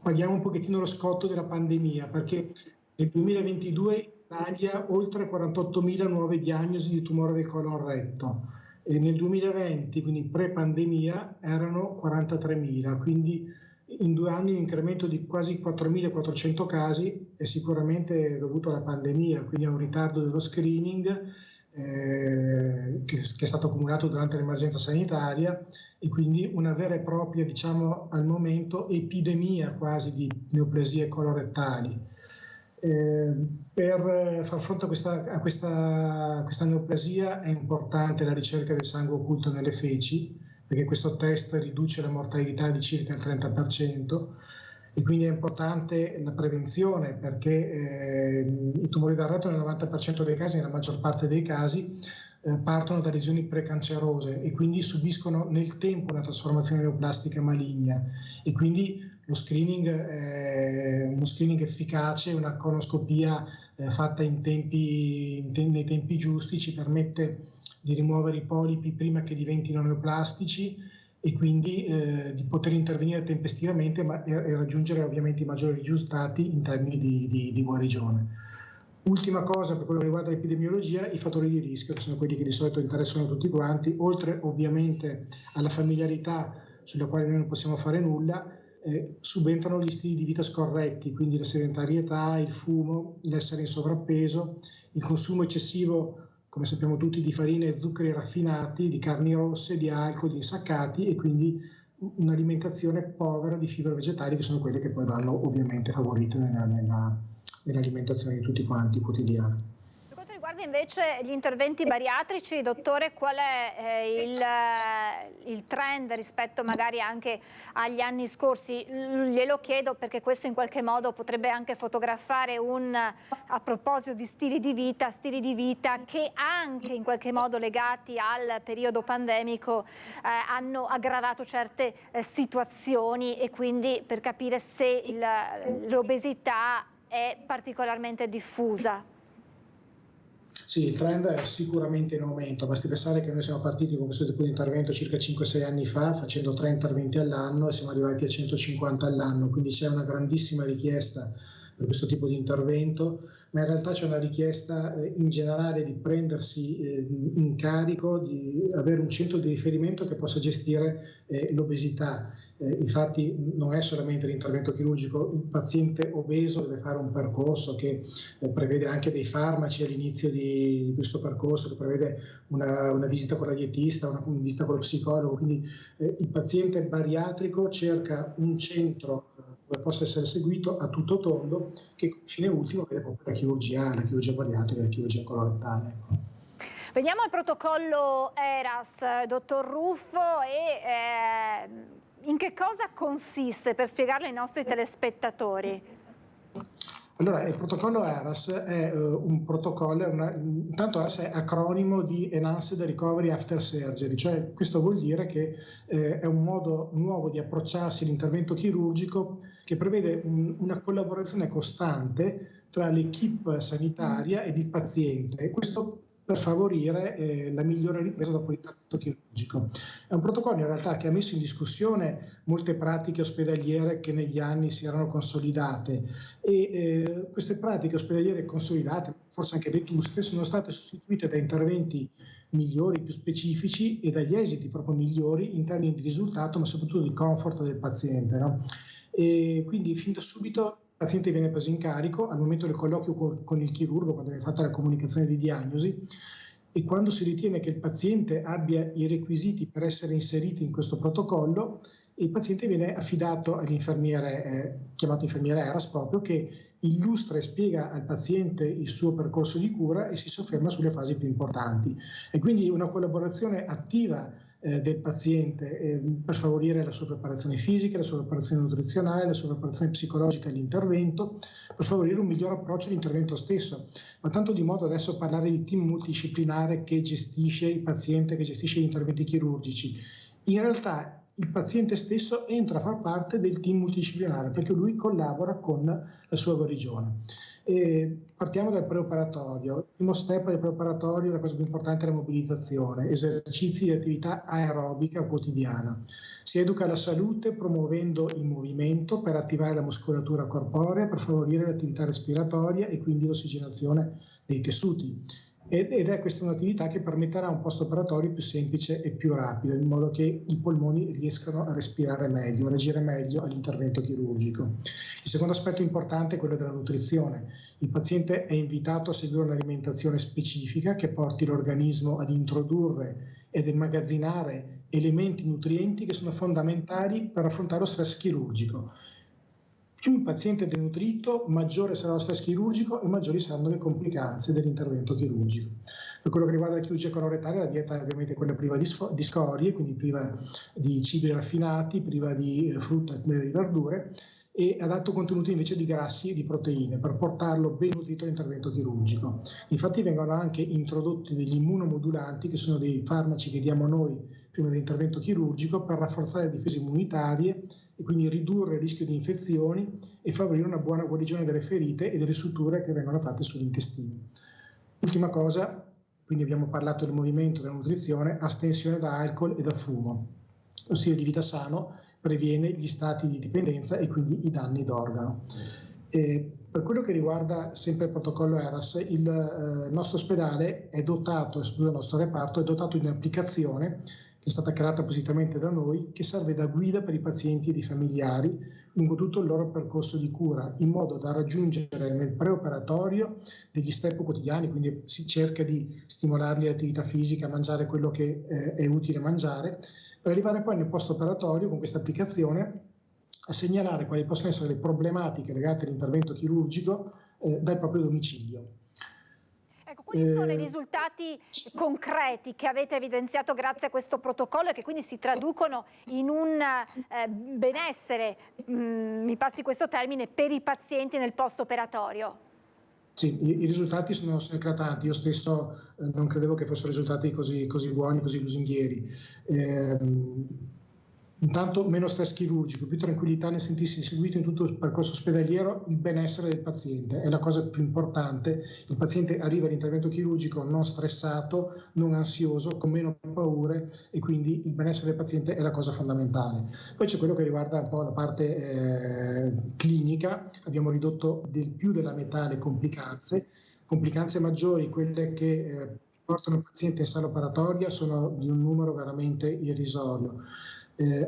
paghiamo un pochettino lo scotto della pandemia, perché nel 2022 in Italia oltre 48.000 nuove diagnosi di tumore del colon retto e nel 2020, quindi pre-pandemia, erano 43.000, quindi in 2 anni un incremento di quasi 4.400 casi è sicuramente dovuto alla pandemia, quindi a un ritardo dello screening che è stato accumulato durante l'emergenza sanitaria e quindi una vera e propria, diciamo al momento, epidemia quasi di neoplasie colorettali. Per far fronte a questa neoplasia è importante la ricerca del sangue occulto nelle feci, perché questo test riduce la mortalità di circa il 30% e quindi è importante la prevenzione, perché i tumori del retto nel 90% dei casi, nella maggior parte dei casi, partono da lesioni precancerose e quindi subiscono nel tempo una trasformazione neoplastica maligna e quindi lo screening è uno screening efficace, una colonoscopia fatta nei tempi giusti ci permette di rimuovere i polipi prima che diventino neoplastici e quindi di poter intervenire tempestivamente e raggiungere ovviamente i maggiori risultati in termini di guarigione. Ultima cosa per quello che riguarda l'epidemiologia, i fattori di rischio, che sono quelli che di solito interessano tutti quanti, oltre ovviamente alla familiarità sulla quale noi non possiamo fare nulla, subentrano gli stili di vita scorretti, quindi la sedentarietà, il fumo, l'essere in sovrappeso, il consumo eccessivo, come sappiamo tutti, di farine e zuccheri raffinati, di carni rosse, di alcol, di insaccati e quindi un'alimentazione povera di fibre vegetali, che sono quelle che poi vanno ovviamente favorite nella nell'alimentazione di tutti quanti quotidiana. Per quanto riguarda invece gli interventi bariatrici, dottore, qual è il trend rispetto magari anche agli anni scorsi? Glielo chiedo perché questo in qualche modo potrebbe anche fotografare a proposito di stili di vita che anche in qualche modo legati al periodo pandemico hanno aggravato certe situazioni, e quindi per capire se l'obesità è particolarmente diffusa. Sì, il trend è sicuramente in aumento, basti pensare che noi siamo partiti con questo tipo di intervento circa 5-6 anni fa, facendo 3 interventi all'anno, e siamo arrivati a 150 all'anno, quindi c'è una grandissima richiesta per questo tipo di intervento, ma in realtà c'è una richiesta in generale di prendersi in carico, di avere un centro di riferimento che possa gestire l'obesità. Infatti non è solamente l'intervento chirurgico, il paziente obeso deve fare un percorso che prevede anche dei farmaci all'inizio di questo percorso, che prevede una visita con la dietista, una visita con lo psicologo, quindi il paziente bariatrico cerca un centro dove possa essere seguito a tutto tondo, che fine ultimo vede proprio la chirurgia bariatrica e la chirurgia colorettale. Veniamo al protocollo ERAS, dottor Ruffo, e in che cosa consiste, per spiegarlo ai nostri telespettatori? Allora, il protocollo ERAS è un protocollo, intanto ERAS è acronimo di Enhanced Recovery After Surgery, cioè questo vuol dire che è un modo nuovo di approcciarsi all'intervento chirurgico che prevede una collaborazione costante tra l'equipe sanitaria ed il paziente, e questo per favorire la migliore ripresa dopo l'intervento chirurgico. È un protocollo in realtà che ha messo in discussione molte pratiche ospedaliere che negli anni si erano consolidate, e queste pratiche ospedaliere consolidate, forse anche vetuste, sono state sostituite da interventi migliori, più specifici, e dagli esiti proprio migliori in termini di risultato, ma soprattutto di comfort del paziente, no? E quindi fin da subito il paziente viene preso in carico al momento del colloquio con il chirurgo, quando viene fatta la comunicazione di diagnosi, e quando si ritiene che il paziente abbia i requisiti per essere inserito in questo protocollo, il paziente viene affidato all'infermiere, chiamato infermiere ERAS proprio, che illustra e spiega al paziente il suo percorso di cura e si sofferma sulle fasi più importanti. E quindi una collaborazione attiva del paziente per favorire la sua preparazione fisica, la sua preparazione nutrizionale, la sua preparazione psicologica all'intervento, per favorire un miglior approccio all'intervento stesso. Ma tanto di modo adesso parlare di team multidisciplinare che gestisce il paziente, che gestisce gli interventi chirurgici. In realtà il paziente stesso entra a far parte del team multidisciplinare, perché lui collabora con la sua guarigione. Partiamo dal preoperatorio. Il primo step del preoperatorio, la cosa più importante è la mobilizzazione, esercizi di attività aerobica quotidiana. Si educa alla salute promuovendo il movimento per attivare la muscolatura corporea, per favorire l'attività respiratoria e quindi l'ossigenazione dei tessuti. Ed è questa un'attività che permetterà un post-operatorio più semplice e più rapido, in modo che i polmoni riescano a respirare meglio, a reagire meglio all'intervento chirurgico. Il secondo aspetto importante è quello della nutrizione. Il paziente è invitato a seguire un'alimentazione specifica che porti l'organismo ad introdurre ed immagazzinare elementi nutrienti che sono fondamentali per affrontare lo stress chirurgico. Più il paziente è denutrito, maggiore sarà lo stress chirurgico e maggiori saranno le complicanze dell'intervento chirurgico. Per quello che riguarda la chirurgia colorettale, la dieta è ovviamente quella priva di scorie, quindi priva di cibi raffinati, priva di frutta e priva di verdure, e ad alto contenuto invece di grassi e di proteine, per portarlo ben nutrito all'intervento chirurgico. Infatti vengono anche introdotti degli immunomodulanti, che sono dei farmaci che diamo noi prima dell'intervento chirurgico per rafforzare le difese immunitarie e quindi ridurre il rischio di infezioni e favorire una buona guarigione delle ferite e delle suture che vengono fatte sull'intestino. Ultima cosa, quindi abbiamo parlato del movimento, della nutrizione, astensione da alcol e da fumo. Lo stile di vita sano previene gli stati di dipendenza e quindi i danni d'organo. Per quello che riguarda sempre il protocollo ERAS, il nostro ospedale è dotato, il nostro reparto è dotato di un'applicazione che è stata creata appositamente da noi, che serve da guida per i pazienti ed i familiari lungo tutto il loro percorso di cura, in modo da raggiungere nel preoperatorio degli step quotidiani, quindi si cerca di stimolarli all'attività fisica, a mangiare quello che è utile mangiare, per arrivare poi nel post-operatorio con questa applicazione a segnalare quali possono essere le problematiche legate all'intervento chirurgico dal proprio domicilio. Ecco, quali sono i risultati concreti che avete evidenziato grazie a questo protocollo e che quindi si traducono in un benessere, mi passi questo termine, per i pazienti nel post-operatorio? Sì, i risultati sono eclatanti. Io stesso non credevo che fossero risultati così buoni, così lusinghieri. Intanto meno stress chirurgico, più tranquillità nel sentirsi seguito in tutto il percorso ospedaliero, il benessere del paziente è la cosa più importante. Il paziente arriva all'intervento chirurgico non stressato, non ansioso, con meno paure, e quindi il benessere del paziente è la cosa fondamentale. Poi c'è quello che riguarda un po' la parte clinica. Abbiamo ridotto del più della metà le complicanze maggiori, quelle che portano il paziente in sala operatoria, sono di un numero veramente irrisorio.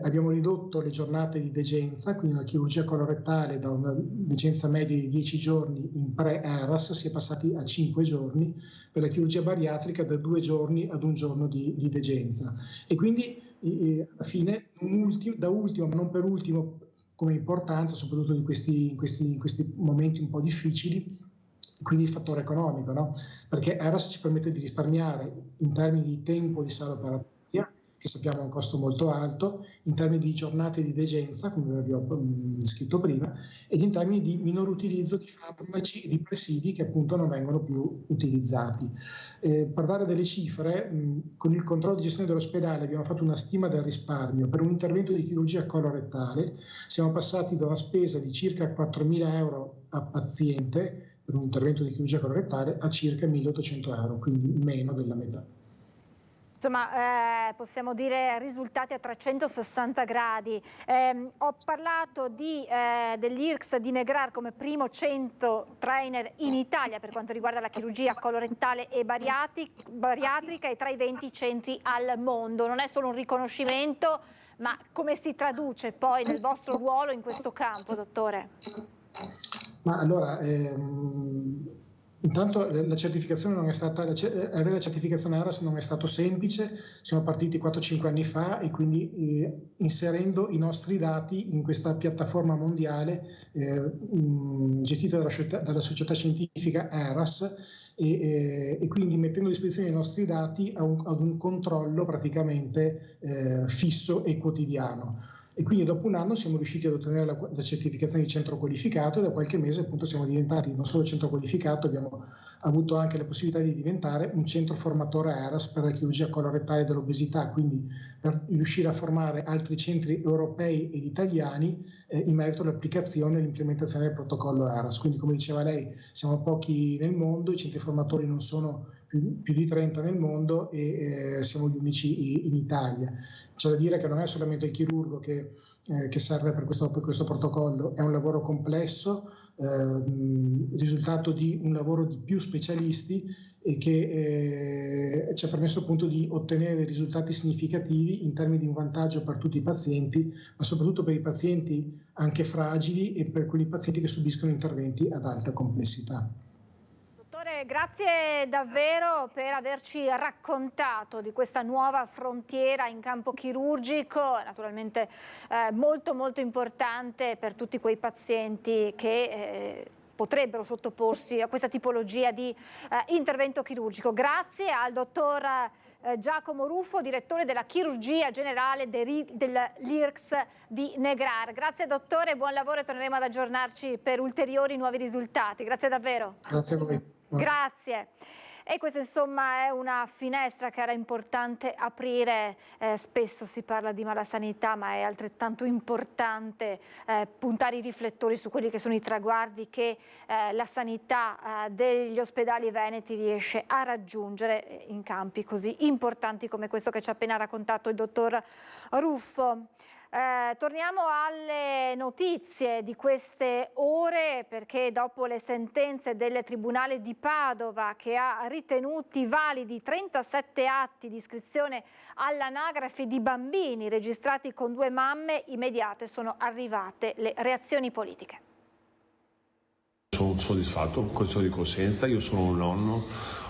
Abbiamo ridotto le giornate di degenza, quindi la chirurgia colorettale da una degenza media di 10 giorni in pre-ERAS si è passati a 5 giorni, per la chirurgia bariatrica da 2 giorni ad 1 giorno di degenza. E quindi alla fine, da ultimo, ma non per ultimo come importanza, soprattutto in questi momenti un po' difficili, quindi il fattore economico, no? Perché ERAS ci permette di risparmiare in termini di tempo di sala operatoria, che sappiamo è un costo molto alto, in termini di giornate di degenza, come vi ho scritto prima, ed in termini di minor utilizzo di farmaci e di presidi che appunto non vengono più utilizzati. Per dare delle cifre, con il controllo di gestione dell'ospedale abbiamo fatto una stima del risparmio. Per un intervento di chirurgia colorettale siamo passati da una spesa di circa 4.000 euro a paziente per un intervento di chirurgia colorettale a circa 1.800 euro, quindi meno della metà. Insomma, possiamo dire risultati a 360 gradi. Ho parlato dell'IRCS di Negrar come primo centro trainer in Italia per quanto riguarda la chirurgia colorettale e bariatrica e tra i 20 centri al mondo. Non è solo un riconoscimento, ma come si traduce poi nel vostro ruolo in questo campo, dottore? Ma allora, intanto la certificazione non è stata, avere la certificazione ERAS non è stato semplice. Siamo partiti 4-5 anni fa e quindi inserendo i nostri dati in questa piattaforma mondiale gestita dalla società scientifica ERAS e quindi mettendo a disposizione i nostri dati ad un controllo praticamente fisso e quotidiano. E quindi dopo un anno siamo riusciti ad ottenere la certificazione di centro qualificato e da qualche mese appunto siamo diventati non solo centro qualificato, abbiamo avuto anche la possibilità di diventare un centro formatore ERAS per la chirurgia colorettale dell'obesità, quindi per riuscire a formare altri centri europei ed italiani in merito all'applicazione e all'implementazione del protocollo ERAS. Quindi come diceva lei, siamo pochi nel mondo, i centri formatori non sono più di 30 nel mondo e siamo gli unici in Italia. C'è da dire che non è solamente il chirurgo che serve per questo protocollo, è un lavoro complesso, risultato di un lavoro di più specialisti e che ci ha permesso appunto di ottenere dei risultati significativi in termini di un vantaggio per tutti i pazienti, ma soprattutto per i pazienti anche fragili e per quei pazienti che subiscono interventi ad alta complessità. Grazie davvero per averci raccontato di questa nuova frontiera in campo chirurgico, naturalmente molto molto importante per tutti quei pazienti che potrebbero sottoporsi a questa tipologia di intervento chirurgico. Grazie al dottor Giacomo Ruffo, direttore della chirurgia generale dell'IRCS di Negrar. Grazie dottore, buon lavoro e torneremo ad aggiornarci per ulteriori nuovi risultati. Grazie davvero. Grazie a voi. Grazie. E questa insomma è una finestra che era importante aprire. Spesso si parla di malasanità, ma è altrettanto importante puntare i riflettori su quelli che sono i traguardi che la sanità degli ospedali veneti riesce a raggiungere in campi così importanti come questo che ci ha appena raccontato il dottor Ruffo. Torniamo alle notizie di queste ore, perché dopo le sentenze del Tribunale di Padova che ha ritenuti validi 37 atti di iscrizione all'anagrafe di bambini registrati con 2 mamme, immediate sono arrivate le reazioni politiche. Sono soddisfatto, concetto di coscienza, io sono un nonno,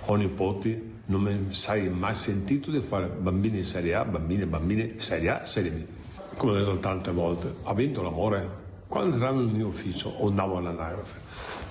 ho nipoti, non mi sarei mai sentito di fare bambini in serie A, bambine serie A, serie B. Come ho detto tante volte, avendo l'amore, quando entravo nel mio ufficio o andavo all'anagrafe,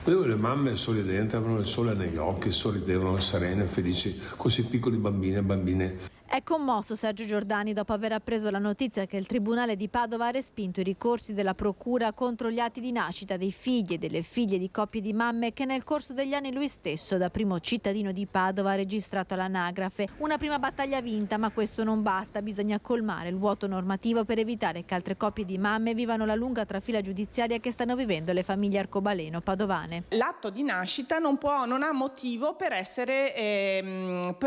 Vedevo le mamme sorridenti, avevano il sole negli occhi, sorridevano serene, felici, con questi piccoli bambini e bambine. È commosso Sergio Giordani dopo aver appreso la notizia che il Tribunale di Padova ha respinto i ricorsi della Procura contro gli atti di nascita dei figli e delle figlie di coppie di mamme che nel corso degli anni lui stesso, da primo cittadino di Padova, ha registrato all'anagrafe. Una prima battaglia vinta, ma questo non basta, bisogna colmare il vuoto normativo per evitare che altre coppie di mamme vivano la lunga trafila giudiziaria che stanno vivendo le famiglie arcobaleno padovane. L'atto di nascita non ha motivo per essere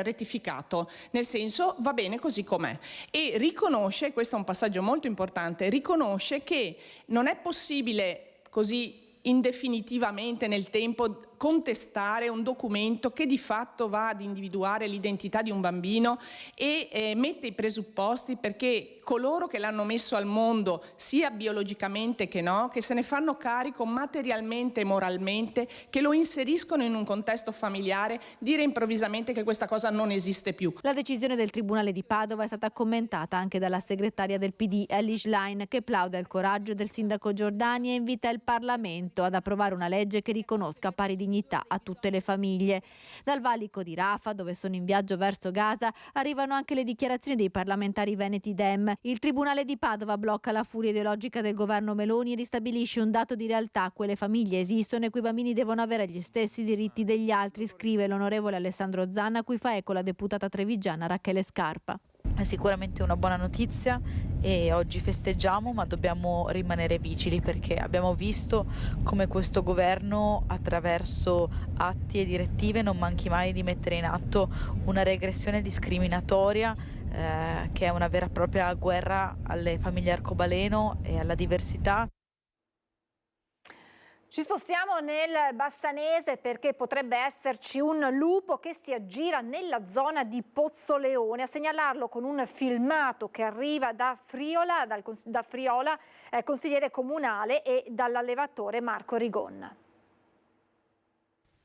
rettificato. Nel senso, va bene così com'è, e riconosce, questo è un passaggio molto importante, riconosce che non è possibile così indefinitivamente nel tempo contestare un documento che di fatto va ad individuare l'identità di un bambino e mette i presupposti perché coloro che l'hanno messo al mondo, sia biologicamente che no, che se ne fanno carico materialmente e moralmente, che lo inseriscono in un contesto familiare, dire improvvisamente che questa cosa non esiste più. La decisione del Tribunale di Padova è stata commentata anche dalla segretaria del PD, Ellie Schlein, che plaude al coraggio del sindaco Giordani e invita il Parlamento ad approvare una legge che riconosca pari dignità a tutte le famiglie. Dal valico di Rafah, dove sono in viaggio verso Gaza, arrivano anche le dichiarazioni dei parlamentari veneti Dem. Il Tribunale di Padova blocca la furia ideologica del governo Meloni e ristabilisce un dato di realtà: quelle famiglie esistono e quei bambini devono avere gli stessi diritti degli altri, scrive l'onorevole Alessandro Zanna, a cui fa eco la deputata trevigiana Rachele Scarpa. È sicuramente una buona notizia e oggi festeggiamo, ma dobbiamo rimanere vigili perché abbiamo visto come questo governo, attraverso atti e direttive, non manchi mai di mettere in atto una regressione discriminatoria che è una vera e propria guerra alle famiglie arcobaleno e alla diversità. Ci spostiamo nel Bassanese perché potrebbe esserci un lupo che si aggira nella zona di Pozzoleone. A segnalarlo con un filmato che arriva da Friola, consigliere comunale, e dall'allevatore Marco Rigon.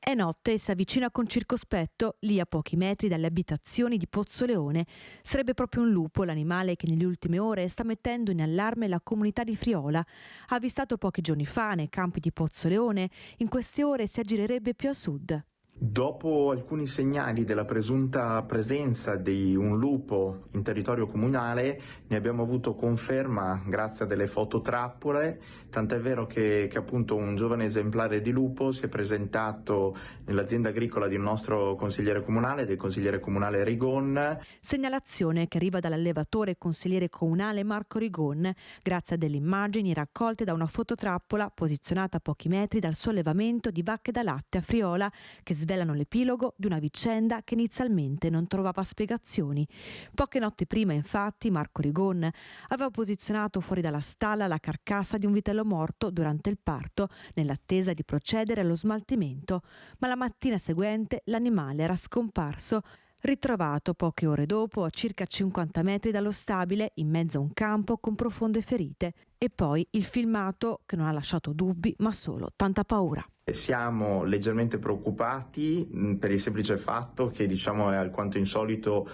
È notte e si avvicina con circospetto, lì a pochi metri dalle abitazioni di Pozzoleone. Sarebbe proprio un lupo l'animale che nelle ultime ore sta mettendo in allarme la comunità di Friola. Avvistato pochi giorni fa nei campi di Pozzoleone, in queste ore si aggirerebbe più a sud. Dopo alcuni segnali della presunta presenza di un lupo in territorio comunale, ne abbiamo avuto conferma grazie a delle fototrappole, tant'è vero che appunto un giovane esemplare di lupo si è presentato nell'azienda agricola di un nostro consigliere comunale, del consigliere comunale Rigon. Segnalazione che arriva dall'allevatore e consigliere comunale Marco Rigon, grazie a delle immagini raccolte da una fototrappola posizionata a pochi metri dal suo allevamento di vacche da latte a Friola, che svelano l'epilogo di una vicenda che inizialmente non trovava spiegazioni. Poche notti prima, infatti, Marco Rigon aveva posizionato fuori dalla stalla la carcassa di un vitello morto durante il parto, nell'attesa di procedere allo smaltimento, ma la mattina seguente l'animale era scomparso, ritrovato poche ore dopo a circa 50 metri dallo stabile, in mezzo a un campo con profonde ferite. E poi il filmato che non ha lasciato dubbi, ma solo tanta paura. Siamo leggermente preoccupati per il semplice fatto che è alquanto insolito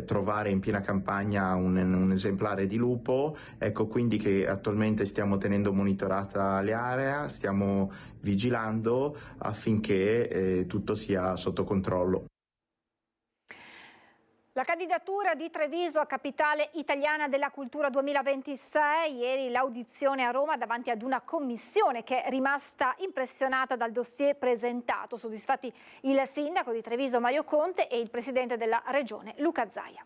trovare in piena campagna un esemplare di lupo, ecco quindi che attualmente stiamo tenendo monitorata l'area, stiamo vigilando affinché tutto sia sotto controllo. La candidatura di Treviso a capitale italiana della cultura 2026, ieri l'audizione a Roma davanti ad una commissione che è rimasta impressionata dal dossier presentato. Soddisfatti il sindaco di Treviso Mario Conte e il presidente della regione Luca Zaia.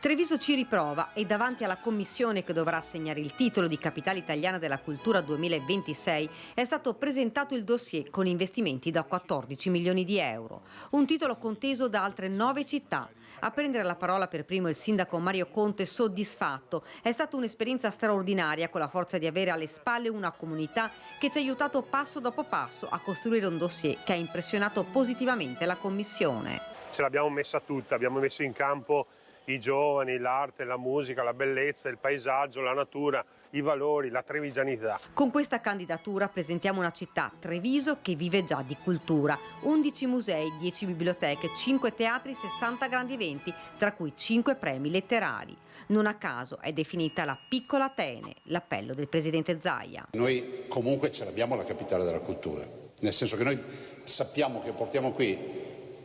Treviso ci riprova e davanti alla commissione che dovrà assegnare il titolo di capitale italiana della cultura 2026 è stato presentato il dossier con investimenti da 14 milioni di euro. Un titolo conteso da altre 9 città. A prendere la parola per primo il sindaco Mario Conte, soddisfatto. È stata un'esperienza straordinaria con la forza di avere alle spalle una comunità che ci ha aiutato passo dopo passo a costruire un dossier che ha impressionato positivamente la commissione. Ce l'abbiamo messa tutta, abbiamo messo in campo i giovani, l'arte, la musica, la bellezza, il paesaggio, la natura, i valori, la trevigianità. Con questa candidatura presentiamo una città, Treviso, che vive già di cultura. 11 musei, 10 biblioteche, 5 teatri, 60 grandi eventi, tra cui 5 premi letterari. Non a caso è definita la piccola Atene, l'appello del presidente Zaia. Noi comunque ce l'abbiamo la capitale della cultura, nel senso che noi sappiamo che portiamo qui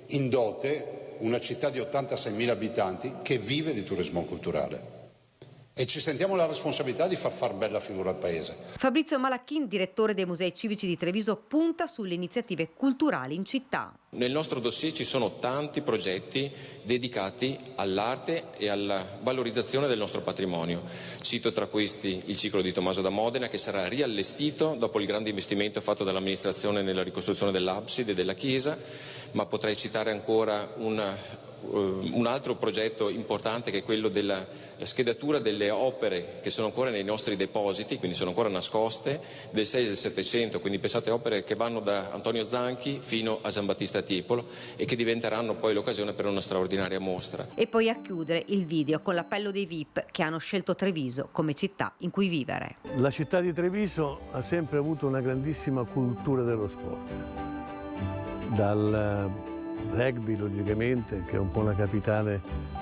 in dote una città di 86.000 abitanti che vive di turismo culturale. E ci sentiamo la responsabilità di far bella figura al paese. Fabrizio Malacchin, direttore dei Musei Civici di Treviso, punta sulle iniziative culturali in città. Nel nostro dossier ci sono tanti progetti dedicati all'arte e alla valorizzazione del nostro patrimonio. Cito tra questi il ciclo di Tommaso da Modena, che sarà riallestito dopo il grande investimento fatto dall'amministrazione nella ricostruzione dell'abside e della chiesa, ma potrei citare ancora un altro progetto importante, che è quello della schedatura delle opere che sono ancora nei nostri depositi, quindi sono ancora nascoste, del 6 e del 700, quindi pensate opere che vanno da Antonio Zanchi fino a Giambattista Tiepolo e che diventeranno poi l'occasione per una straordinaria mostra. E poi a chiudere il video con l'appello dei VIP che hanno scelto Treviso come città in cui vivere. La città di Treviso ha sempre avuto una grandissima cultura dello sport, dal rugby logicamente, che è un po' la capitale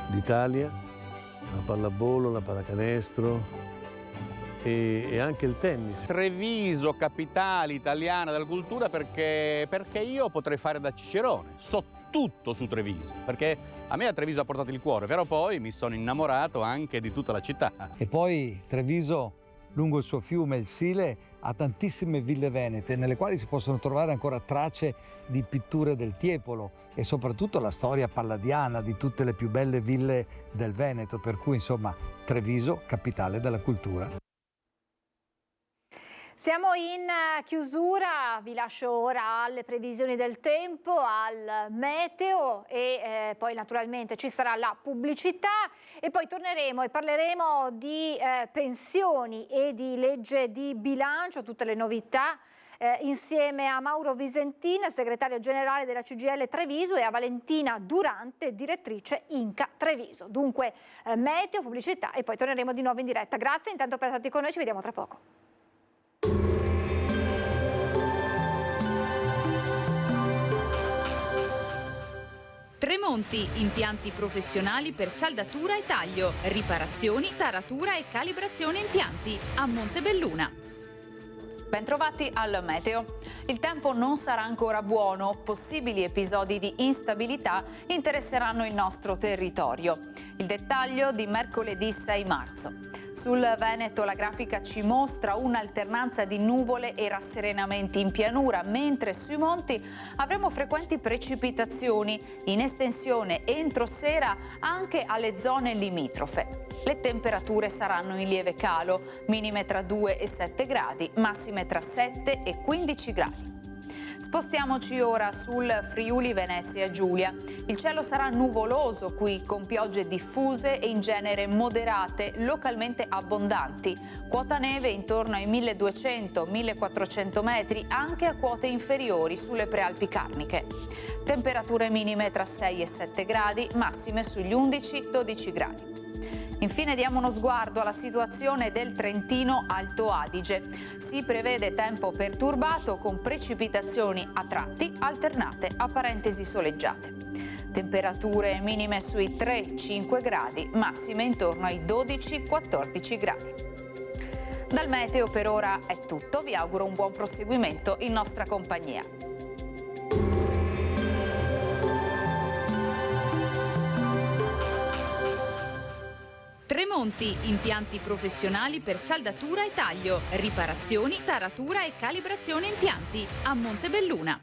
d'Italia, la pallavolo, la pallacanestro e anche il tennis. Treviso, capitale italiana della cultura, perché io potrei fare da Cicerone, so tutto su Treviso, perché a me a Treviso ha portato il cuore, però poi mi sono innamorato anche di tutta la città. E poi Treviso, lungo il suo fiume, il Sile, ha tantissime ville venete nelle quali si possono trovare ancora tracce di pitture del Tiepolo e soprattutto la storia palladiana di tutte le più belle ville del Veneto, per cui insomma Treviso, capitale della cultura. Siamo in chiusura, vi lascio ora alle previsioni del tempo, al meteo e poi naturalmente ci sarà la pubblicità e poi torneremo e parleremo di pensioni e di legge di bilancio, tutte le novità insieme a Mauro Visentin, segretario generale della CGIL Treviso, e a Valentina Durante, direttrice Inca Treviso. Dunque meteo, pubblicità e poi torneremo di nuovo in diretta. Grazie intanto per essere stati con noi, ci vediamo tra poco. Tremonti, impianti professionali per saldatura e taglio, riparazioni, taratura e calibrazione impianti a Montebelluna. Bentrovati al meteo. Il tempo non sarà ancora buono, possibili episodi di instabilità interesseranno il nostro territorio. Il dettaglio di mercoledì 6 marzo. Sul Veneto la grafica ci mostra un'alternanza di nuvole e rasserenamenti in pianura, mentre sui monti avremo frequenti precipitazioni, in estensione entro sera anche alle zone limitrofe. Le temperature saranno in lieve calo, minime tra 2 e 7 gradi, massime tra 7 e 15 gradi. Spostiamoci ora sul Friuli Venezia Giulia. Il cielo sarà nuvoloso qui con piogge diffuse e in genere moderate, localmente abbondanti. Quota neve intorno ai 1200-1400 metri, anche a quote inferiori sulle prealpi carniche. Temperature minime tra 6 e 7 gradi, massime sugli 11-12 gradi. Infine diamo uno sguardo alla situazione del Trentino Alto Adige. Si prevede tempo perturbato con precipitazioni a tratti alternate a parentesi soleggiate. Temperature minime sui 3-5 gradi, massime intorno ai 12-14 gradi. Dal meteo per ora è tutto, vi auguro un buon proseguimento in nostra compagnia. Tremonti, impianti professionali per saldatura e taglio, riparazioni, taratura e calibrazione impianti a Montebelluna.